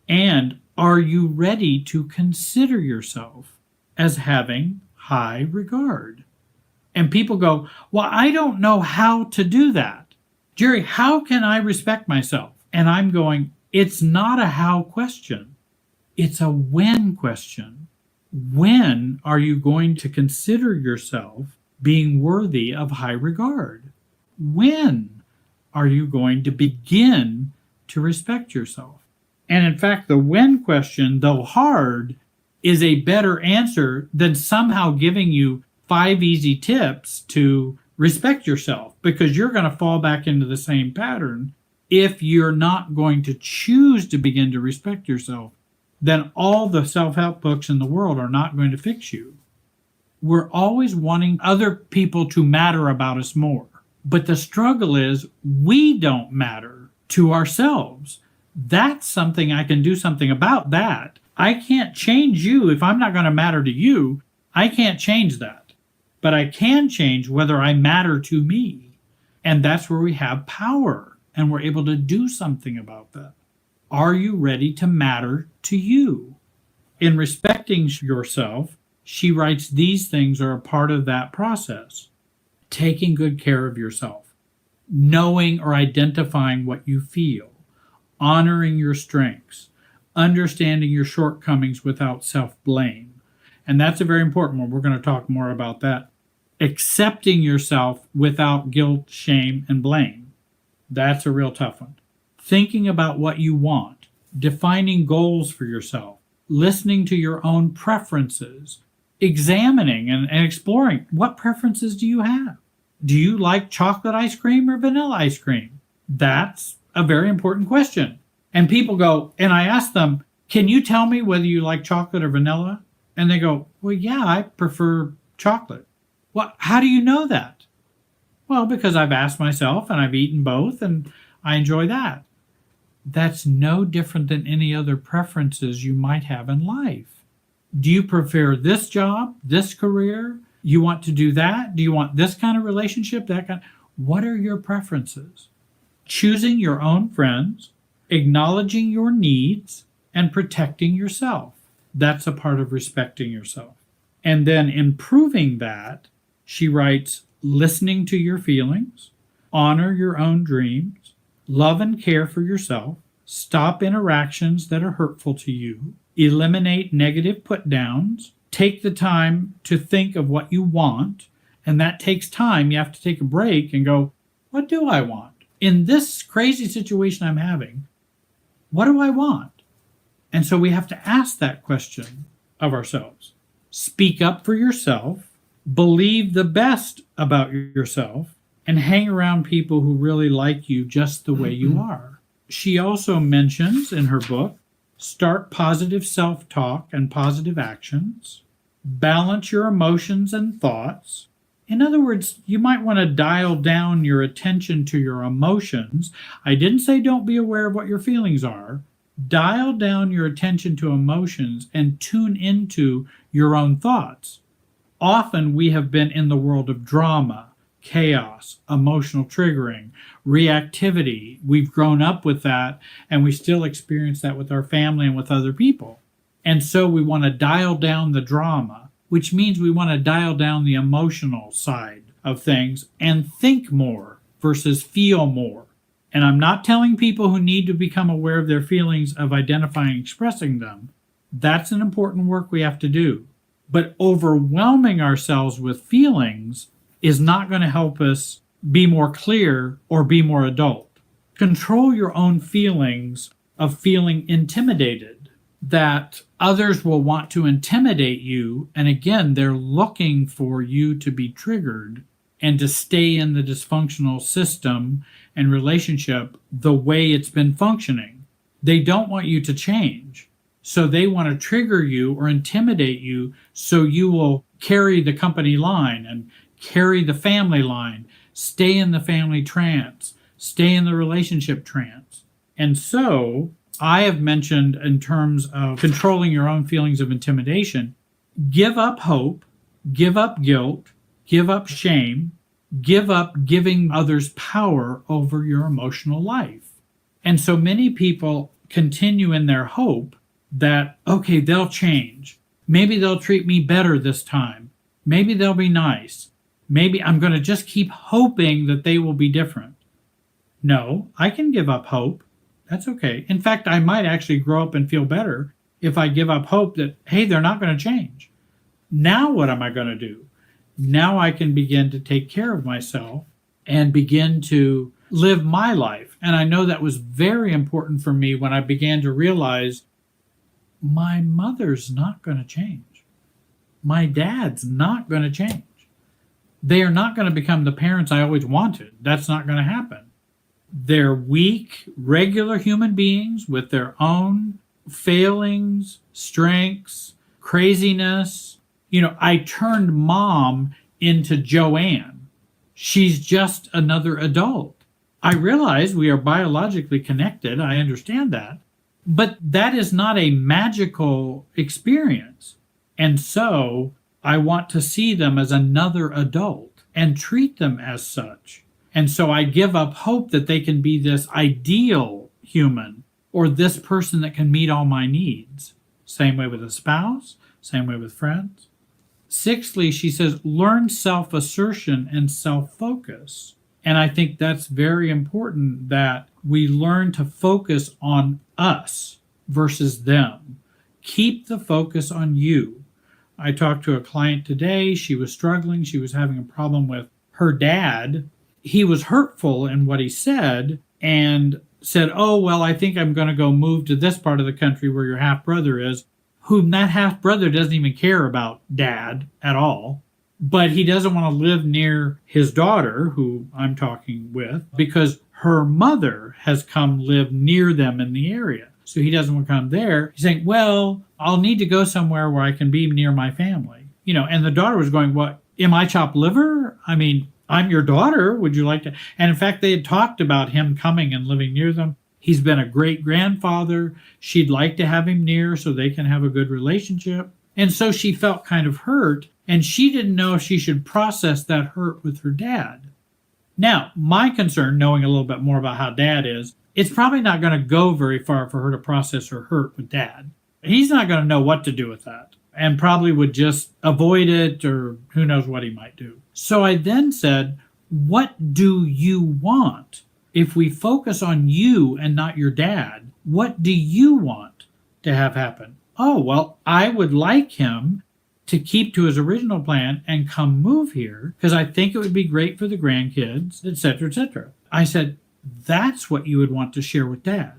And are you ready to consider yourself as having high regard? And people go, well, I don't know how to do that. Jerry, how can I respect myself? And I'm going, it's not a how question. It's a when question. When are you going to consider yourself being worthy of high regard? When are you going to begin to respect yourself? And in fact, the when question, though hard, is a better answer than somehow giving you 5 easy tips to respect yourself, because you're going to fall back into the same pattern. If you're not going to choose to begin to respect yourself, then all the self-help books in the world are not going to fix you. We're always wanting other people to matter about us more. But the struggle is we don't matter to ourselves. That's something I can do something about that. I can't change you if I'm not going to matter to you. I can't change that. But I can change whether I matter to me. And that's where we have power and we're able to do something about that. Are you ready to matter to you? In respecting yourself, she writes these things are a part of that process. Taking good care of yourself, knowing or identifying what you feel, honoring your strengths, understanding your shortcomings without self-blame. And that's a very important one. We're going to talk more about that. Accepting yourself without guilt, shame, and blame. That's a real tough one. Thinking about what you want, defining goals for yourself, listening to your own preferences, examining and exploring what preferences do you have? Do you like chocolate ice cream or vanilla ice cream? That's a very important question. And people go, and I ask them, can you tell me whether you like chocolate or vanilla? And they go, well, yeah, I prefer chocolate. Well, how do you know that? Well, because I've asked myself and I've eaten both and I enjoy that. That's no different than any other preferences you might have in life. Do you prefer this job, this career? You want to do that? Do you want this kind of relationship, that kind? What are your preferences? Choosing your own friends, acknowledging your needs, and protecting yourself. That's a part of respecting yourself. And then improving that, she writes, listening to your feelings, honor your own dreams, love and care for yourself, stop interactions that are hurtful to you, eliminate negative put-downs, take the time to think of what you want, and that takes time. You have to take a break and go, what do I want? In this crazy situation I'm having, what do I want? And so we have to ask that question of ourselves. Speak up for yourself, believe the best about yourself, and hang around people who really like you just the way you are. She also mentions in her book, start positive self-talk and positive actions, balance your emotions and thoughts. In other words, you might want to dial down your attention to your emotions. I didn't say don't be aware of what your feelings are. Dial down your attention to emotions and tune into your own thoughts. Often we have been in the world of drama, chaos, emotional triggering, reactivity. We've grown up with that, and we still experience that with our family and with other people. And so we want to dial down the drama, which means we want to dial down the emotional side of things and think more versus feel more. And I'm not telling people who need to become aware of their feelings of identifying and expressing them. That's an important work we have to do. But overwhelming ourselves with feelings is not going to help us be more clear or be more adult. Control your own feelings of feeling intimidated, that others will want to intimidate you. And again, they're looking for you to be triggered and to stay in the dysfunctional system and relationship the way it's been functioning. They don't want you to change. So they want to trigger you or intimidate you so you will carry the company line and carry the family line, stay in the family trance, stay in the relationship trance. And so I have mentioned, in terms of controlling your own feelings of intimidation, give up hope, give up guilt, give up shame, give up giving others power over your emotional life. And so many people continue in their hope that, okay, they'll change. Maybe they'll treat me better this time. Maybe they'll be nice. Maybe I'm going to just keep hoping that they will be different. No, I can give up hope. That's okay. In fact, I might actually grow up and feel better if I give up hope that, hey, they're not going to change. Now what am I going to do? Now I can begin to take care of myself and begin to live my life. And I know that was very important for me when I began to realize my mother's not going to change. My dad's not going to change. They are not going to become the parents I always wanted. That's not going to happen. They're weak, regular human beings with their own failings, strengths, craziness. You know, I turned mom into Joanne. She's just another adult. I realize we are biologically connected. I understand that. But that is not a magical experience. And so I want to see them as another adult and treat them as such. And so I give up hope that they can be this ideal human or this person that can meet all my needs. Same way with a spouse, same way with friends. Sixthly, she says, learn self-assertion and self-focus. And I think that's very important, that we learn to focus on us versus them. Keep the focus on you. I talked to a client today. She was struggling. She was having a problem with her dad. He was hurtful in what he said and said, oh, well, I think I'm going to go move to this part of the country where your half-brother is, whom that half-brother doesn't even care about dad at all. But he doesn't want to live near his daughter, who I'm talking with, because her mother has come live near them in the area. So he doesn't want to come there. He's saying, well, I'll need to go somewhere where I can be near my family. You know, and the daughter was going, what, am I chopped liver? I mean, I'm your daughter. Would you like to? And in fact, they had talked about him coming and living near them. He's been a great grandfather. She'd like to have him near so they can have a good relationship. And so she felt kind of hurt, and she didn't know if she should process that hurt with her dad. Now, my concern, knowing a little bit more about how dad is, it's probably not going to go very far for her to process her hurt with dad. He's not going to know what to do with that and probably would just avoid it, or who knows what he might do. So I then said, what do you want? If we focus on you and not your dad, what do you want to have happen? Oh, well, I would like him to keep to his original plan and come move here because I think it would be great for the grandkids, etc., etc. I said, that's what you would want to share with dad,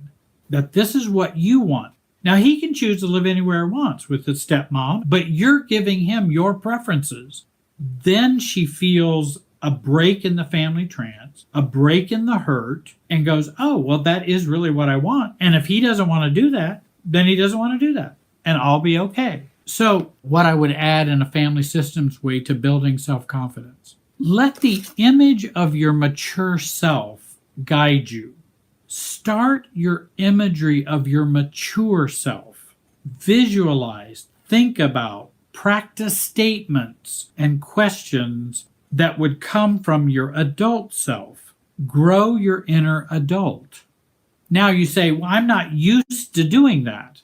that this is what you want. Now, he can choose to live anywhere he wants with his stepmom, but you're giving him your preferences. Then she feels a break in the family trance, a break in the hurt, and goes, oh, well, that is really what I want. And if he doesn't want to do that, then he doesn't want to do that. And I'll be okay. So what I would add in a family systems way to building self-confidence, let the image of your mature self guide you. Start your imagery of your mature self. Visualize, think about, practice statements and questions that would come from your adult self. Grow your inner adult. Now you say, well, I'm not used to doing that.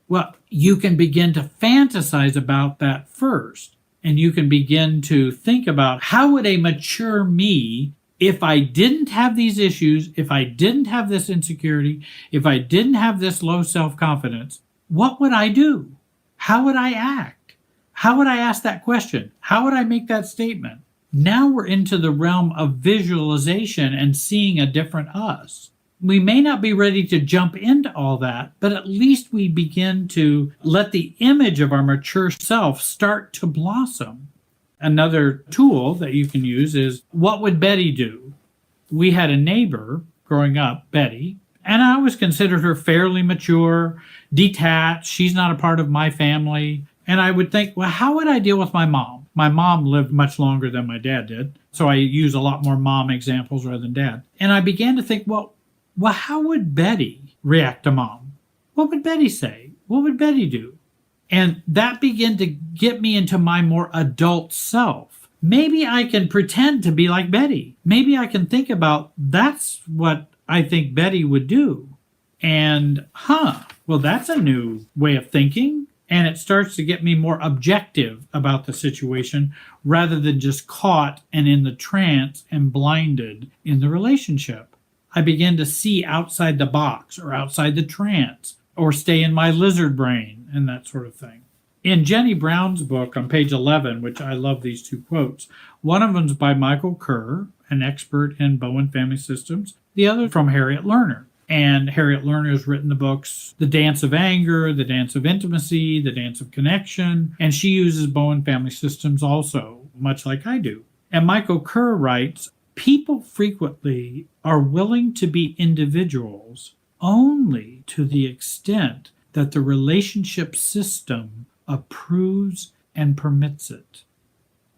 Well, you can begin to fantasize about that first. And you can begin to think about how would a mature me, if I didn't have these issues, if I didn't have this insecurity, if I didn't have this low self-confidence, what would I do? How would I act? How would I ask that question? How would I make that statement? Now we're into the realm of visualization and seeing a different us. We may not be ready to jump into all that, but at least we begin to let the image of our mature self start to blossom. Another tool that you can use is, what would Betty do? We had a neighbor growing up, Betty, and I always considered her fairly mature, detached. She's not a part of my family. And I would think, well, how would I deal with my mom? My mom lived much longer than my dad did, so I use a lot more mom examples rather than dad. And I began to think, well, how would Betty react to mom? What would Betty say? What would Betty do? And that began to get me into my more adult self. Maybe I can pretend to be like Betty. Maybe I can think about, that's what I think Betty would do. And, well, that's a new way of thinking. And it starts to get me more objective about the situation rather than just caught and in the trance and blinded in the relationship. I begin to see outside the box or outside the trance or stay in my lizard brain and that sort of thing. In Jenny Brown's book on page 11, which I love these two quotes, one of them's by Michael Kerr, an expert in Bowen family systems, the other from Harriet Lerner. And Harriet Lerner has written the books The Dance of Anger, The Dance of Intimacy, The Dance of Connection, and she uses Bowen family systems also, much like I do. And Michael Kerr writes, people frequently are willing to be individuals only to the extent that the relationship system approves and permits it.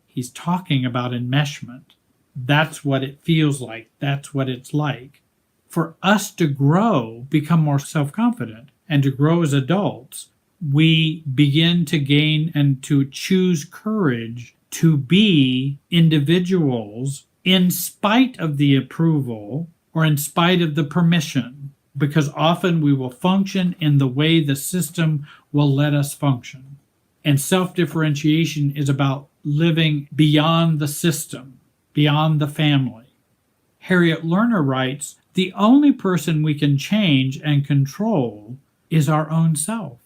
He's talking about enmeshment. That's what it feels like. That's what it's like. For us to grow, become more self-confident, and to grow as adults, we begin to gain and to choose courage to be individuals in spite of the approval or in spite of the permission, because often we will function in the way the system will let us function. And self-differentiation is about living beyond the system, beyond the family. Harriet Lerner writes, the only person we can change and control is our own self.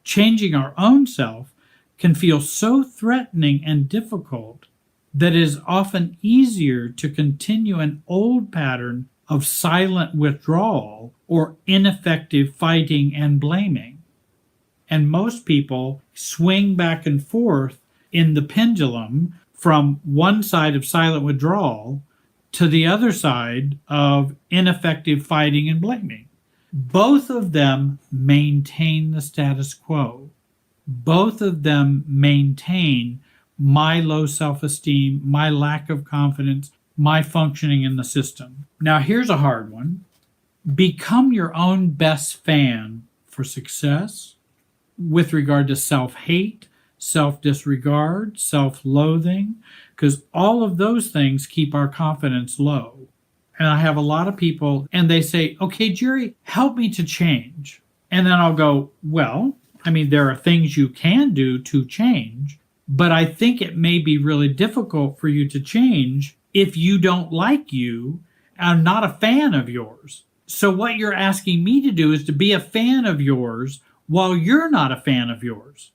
Changing our own self can feel so threatening and difficult that it is often easier to continue an old pattern of silent withdrawal or ineffective fighting and blaming. And most people swing back and forth in the pendulum from one side of silent withdrawal to the other side of ineffective fighting and blaming. Both of them maintain the status quo. Both of them maintain my low self-esteem, my lack of confidence, my functioning in the system. Now, here's a hard one. Become your own best fan for success with regard to self-hate, self-disregard, self-loathing, because all of those things keep our confidence low. And I have a lot of people, and they say, okay, Jerry, help me to change. And then I'll go, well, there are things you can do to change, but I think it may be really difficult for you to change if you don't like you. I'm not a fan of yours. So what you're asking me to do is to be a fan of yours while you're not a fan of yours.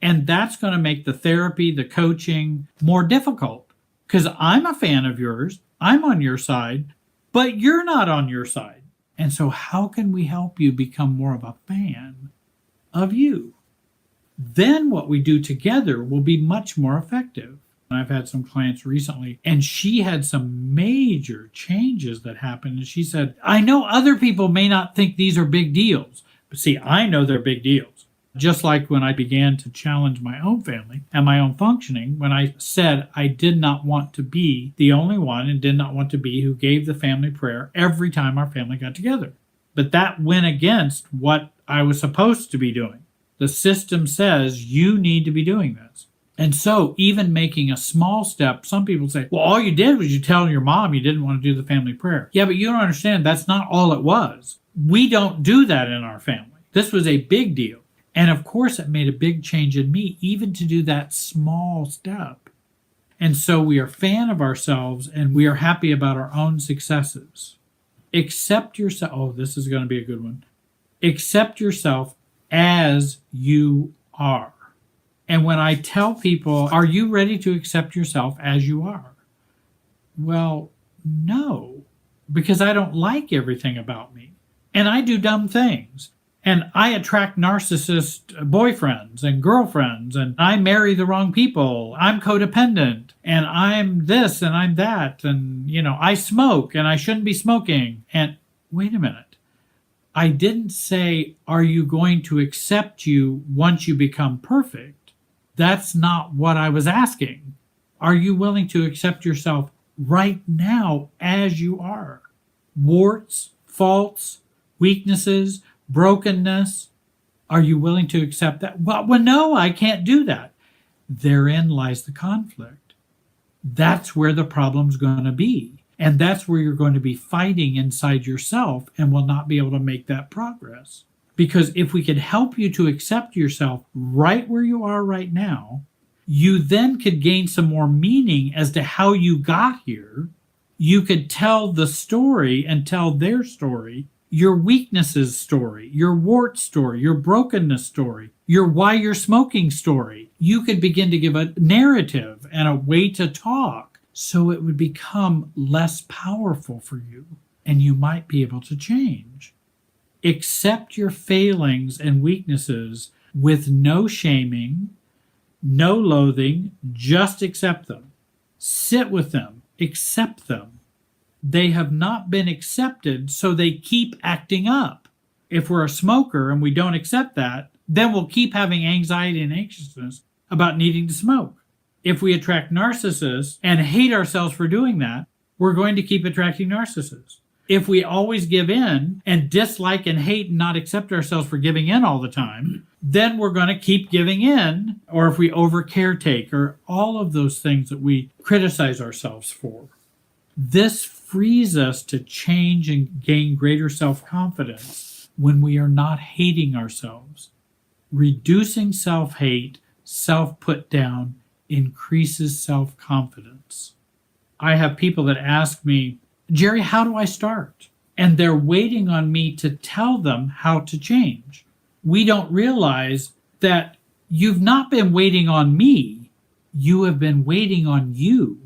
And that's going to make the therapy, the coaching more difficult because I'm a fan of yours. I'm on your side, but you're not on your side. And so how can we help you become more of a fan of you? Then what we do together will be much more effective. I've had some clients recently, and she had some major changes that happened. And she said, I know other people may not think these are big deals, but see, I know they're big deals. Just like when I began to challenge my own family and my own functioning, when I said I did not want to be the only one and did not want to be who gave the family prayer every time our family got together. But that went against what I was supposed to be doing. The system says you need to be doing this. And so even making a small step, some people say, well, all you did was you tell your mom you didn't want to do the family prayer. Yeah, but you don't understand. That's not all it was. We don't do that in our family. This was a big deal. And of course, it made a big change in me, even to do that small step. And so we are a fan of ourselves and we are happy about our own successes. Accept yourself. Oh, this is going to be a good one. Accept yourself as you are. And when I tell people, are you ready to accept yourself as you are? Well, no, because I don't like everything about me. And I do dumb things. And I attract narcissist boyfriends and girlfriends, and I marry the wrong people. I'm codependent, and I'm this and I'm that. And, I smoke and I shouldn't be smoking. And wait a minute. I didn't say, are you going to accept you once you become perfect? That's not what I was asking. Are you willing to accept yourself right now as you are? Warts, faults, weaknesses, brokenness. Are you willing to accept that? Well, no, I can't do that. Therein lies the conflict. That's where the problem's going to be. And that's where you're going to be fighting inside yourself and will not be able to make that progress. Because if we could help you to accept yourself right where you are right now, you then could gain some more meaning as to how you got here. You could tell the story and tell their story, your weaknesses story, your wart story, your brokenness story, your why you're smoking story. You could begin to give a narrative and a way to talk so it would become less powerful for you and you might be able to change. Accept your failings and weaknesses with no shaming, no loathing, just accept them. Sit with them, accept them. They have not been accepted, so they keep acting up. If we're a smoker and we don't accept that, then we'll keep having anxiety and anxiousness about needing to smoke. If we attract narcissists and hate ourselves for doing that, we're going to keep attracting narcissists. If we always give in and dislike and hate and not accept ourselves for giving in all the time, then we're going to keep giving in. Or if we over caretake or all of those things that we criticize ourselves for. This frees us to change and gain greater self-confidence when we are not hating ourselves. Reducing self-hate, self-put-down increases self-confidence. I have people that ask me, Jerry, how do I start? And they're waiting on me to tell them how to change. We don't realize that you've not been waiting on me. You have been waiting on you.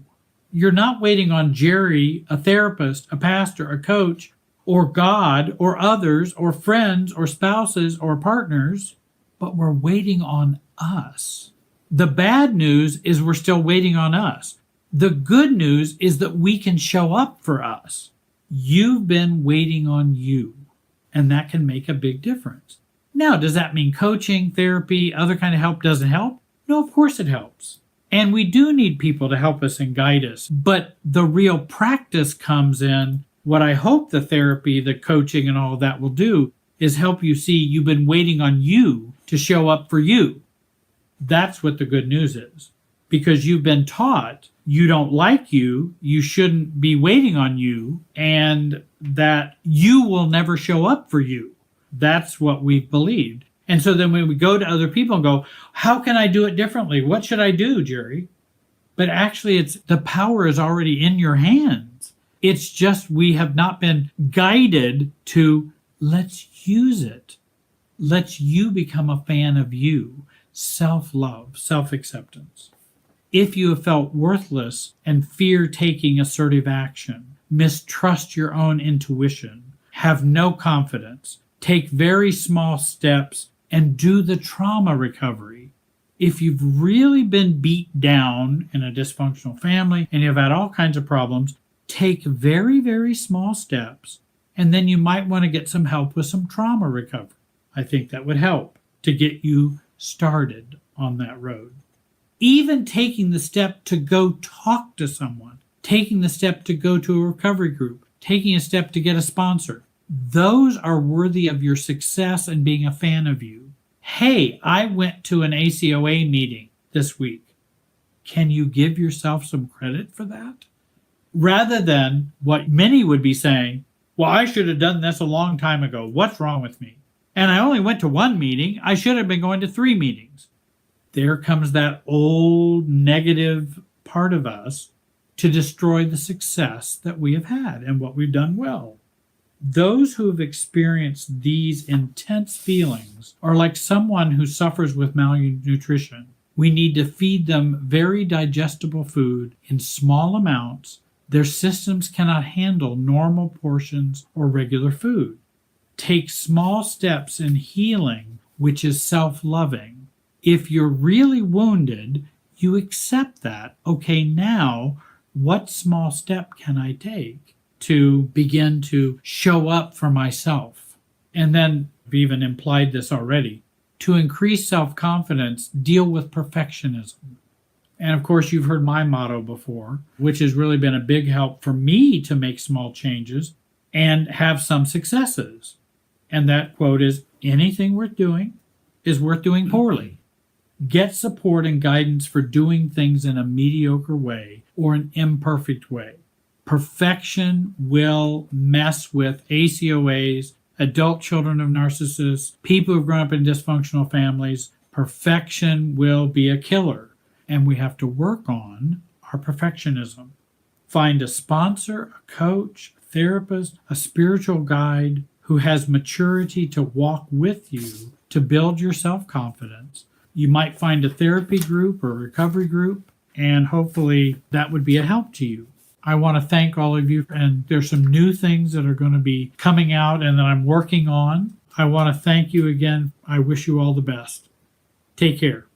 You're not waiting on Jerry, a therapist, a pastor, a coach, or God, or others, or friends, or spouses, or partners, but we're waiting on us. The bad news is we're still waiting on us. The good news is that we can show up for us. You've been waiting on you, and that can make a big difference. Now, does that mean coaching, therapy, other kind of help doesn't help? No, of course it helps. And we do need people to help us and guide us. But the real practice comes in what I hope the therapy, the coaching, and all of that will do is help you see you've been waiting on you to show up for you. That's what the good news is. Because you've been taught you don't like you, you shouldn't be waiting on you, and that you will never show up for you. That's what we've believed. And so then when we go to other people and go, how can I do it differently? What should I do, Jerry? But actually, it's the power is already in your hands. It's just we have not been guided to let's use it. Let's you become a fan of you. Self-love, self-acceptance. If you have felt worthless and fear taking assertive action, mistrust your own intuition, have no confidence, take very small steps, and do the trauma recovery. If you've really been beat down in a dysfunctional family and you've had all kinds of problems, take very, very small steps, and then you might want to get some help with some trauma recovery. I think that would help to get you started on that road. Even taking the step to go talk to someone, taking the step to go to a recovery group, taking a step to get a sponsor, those are worthy of your success and being a fan of you. Hey, I went to an ACOA meeting this week. Can you give yourself some credit for that? Rather than what many would be saying, well, I should have done this a long time ago. What's wrong with me? And I only went to one meeting. I should have been going to 3 meetings. There comes that old negative part of us to destroy the success that we have had and what we've done well. Those who have experienced these intense feelings are like someone who suffers with malnutrition. We need to feed them very digestible food in small amounts. Their systems cannot handle normal portions or regular food. Take small steps in healing, which is self-loving. If you're really wounded, you accept that. Okay, now what small step can I take to begin to show up for myself? And then, I've even implied this already, to increase self-confidence, deal with perfectionism. And of course, you've heard my motto before, which has really been a big help for me to make small changes and have some successes. And that quote is, anything worth doing is worth doing poorly. Get support and guidance for doing things in a mediocre way or an imperfect way. Perfection will mess with ACOAs, adult children of narcissists, people who've grown up in dysfunctional families. Perfection will be a killer, and we have to work on our perfectionism. Find a sponsor, a coach, a therapist, a spiritual guide who has maturity to walk with you to build your self-confidence. You might find a therapy group or recovery group, and hopefully that would be a help to you. I want to thank all of you, and there's some new things that are going to be coming out and that I'm working on. I want to thank you again. I wish you all the best. Take care.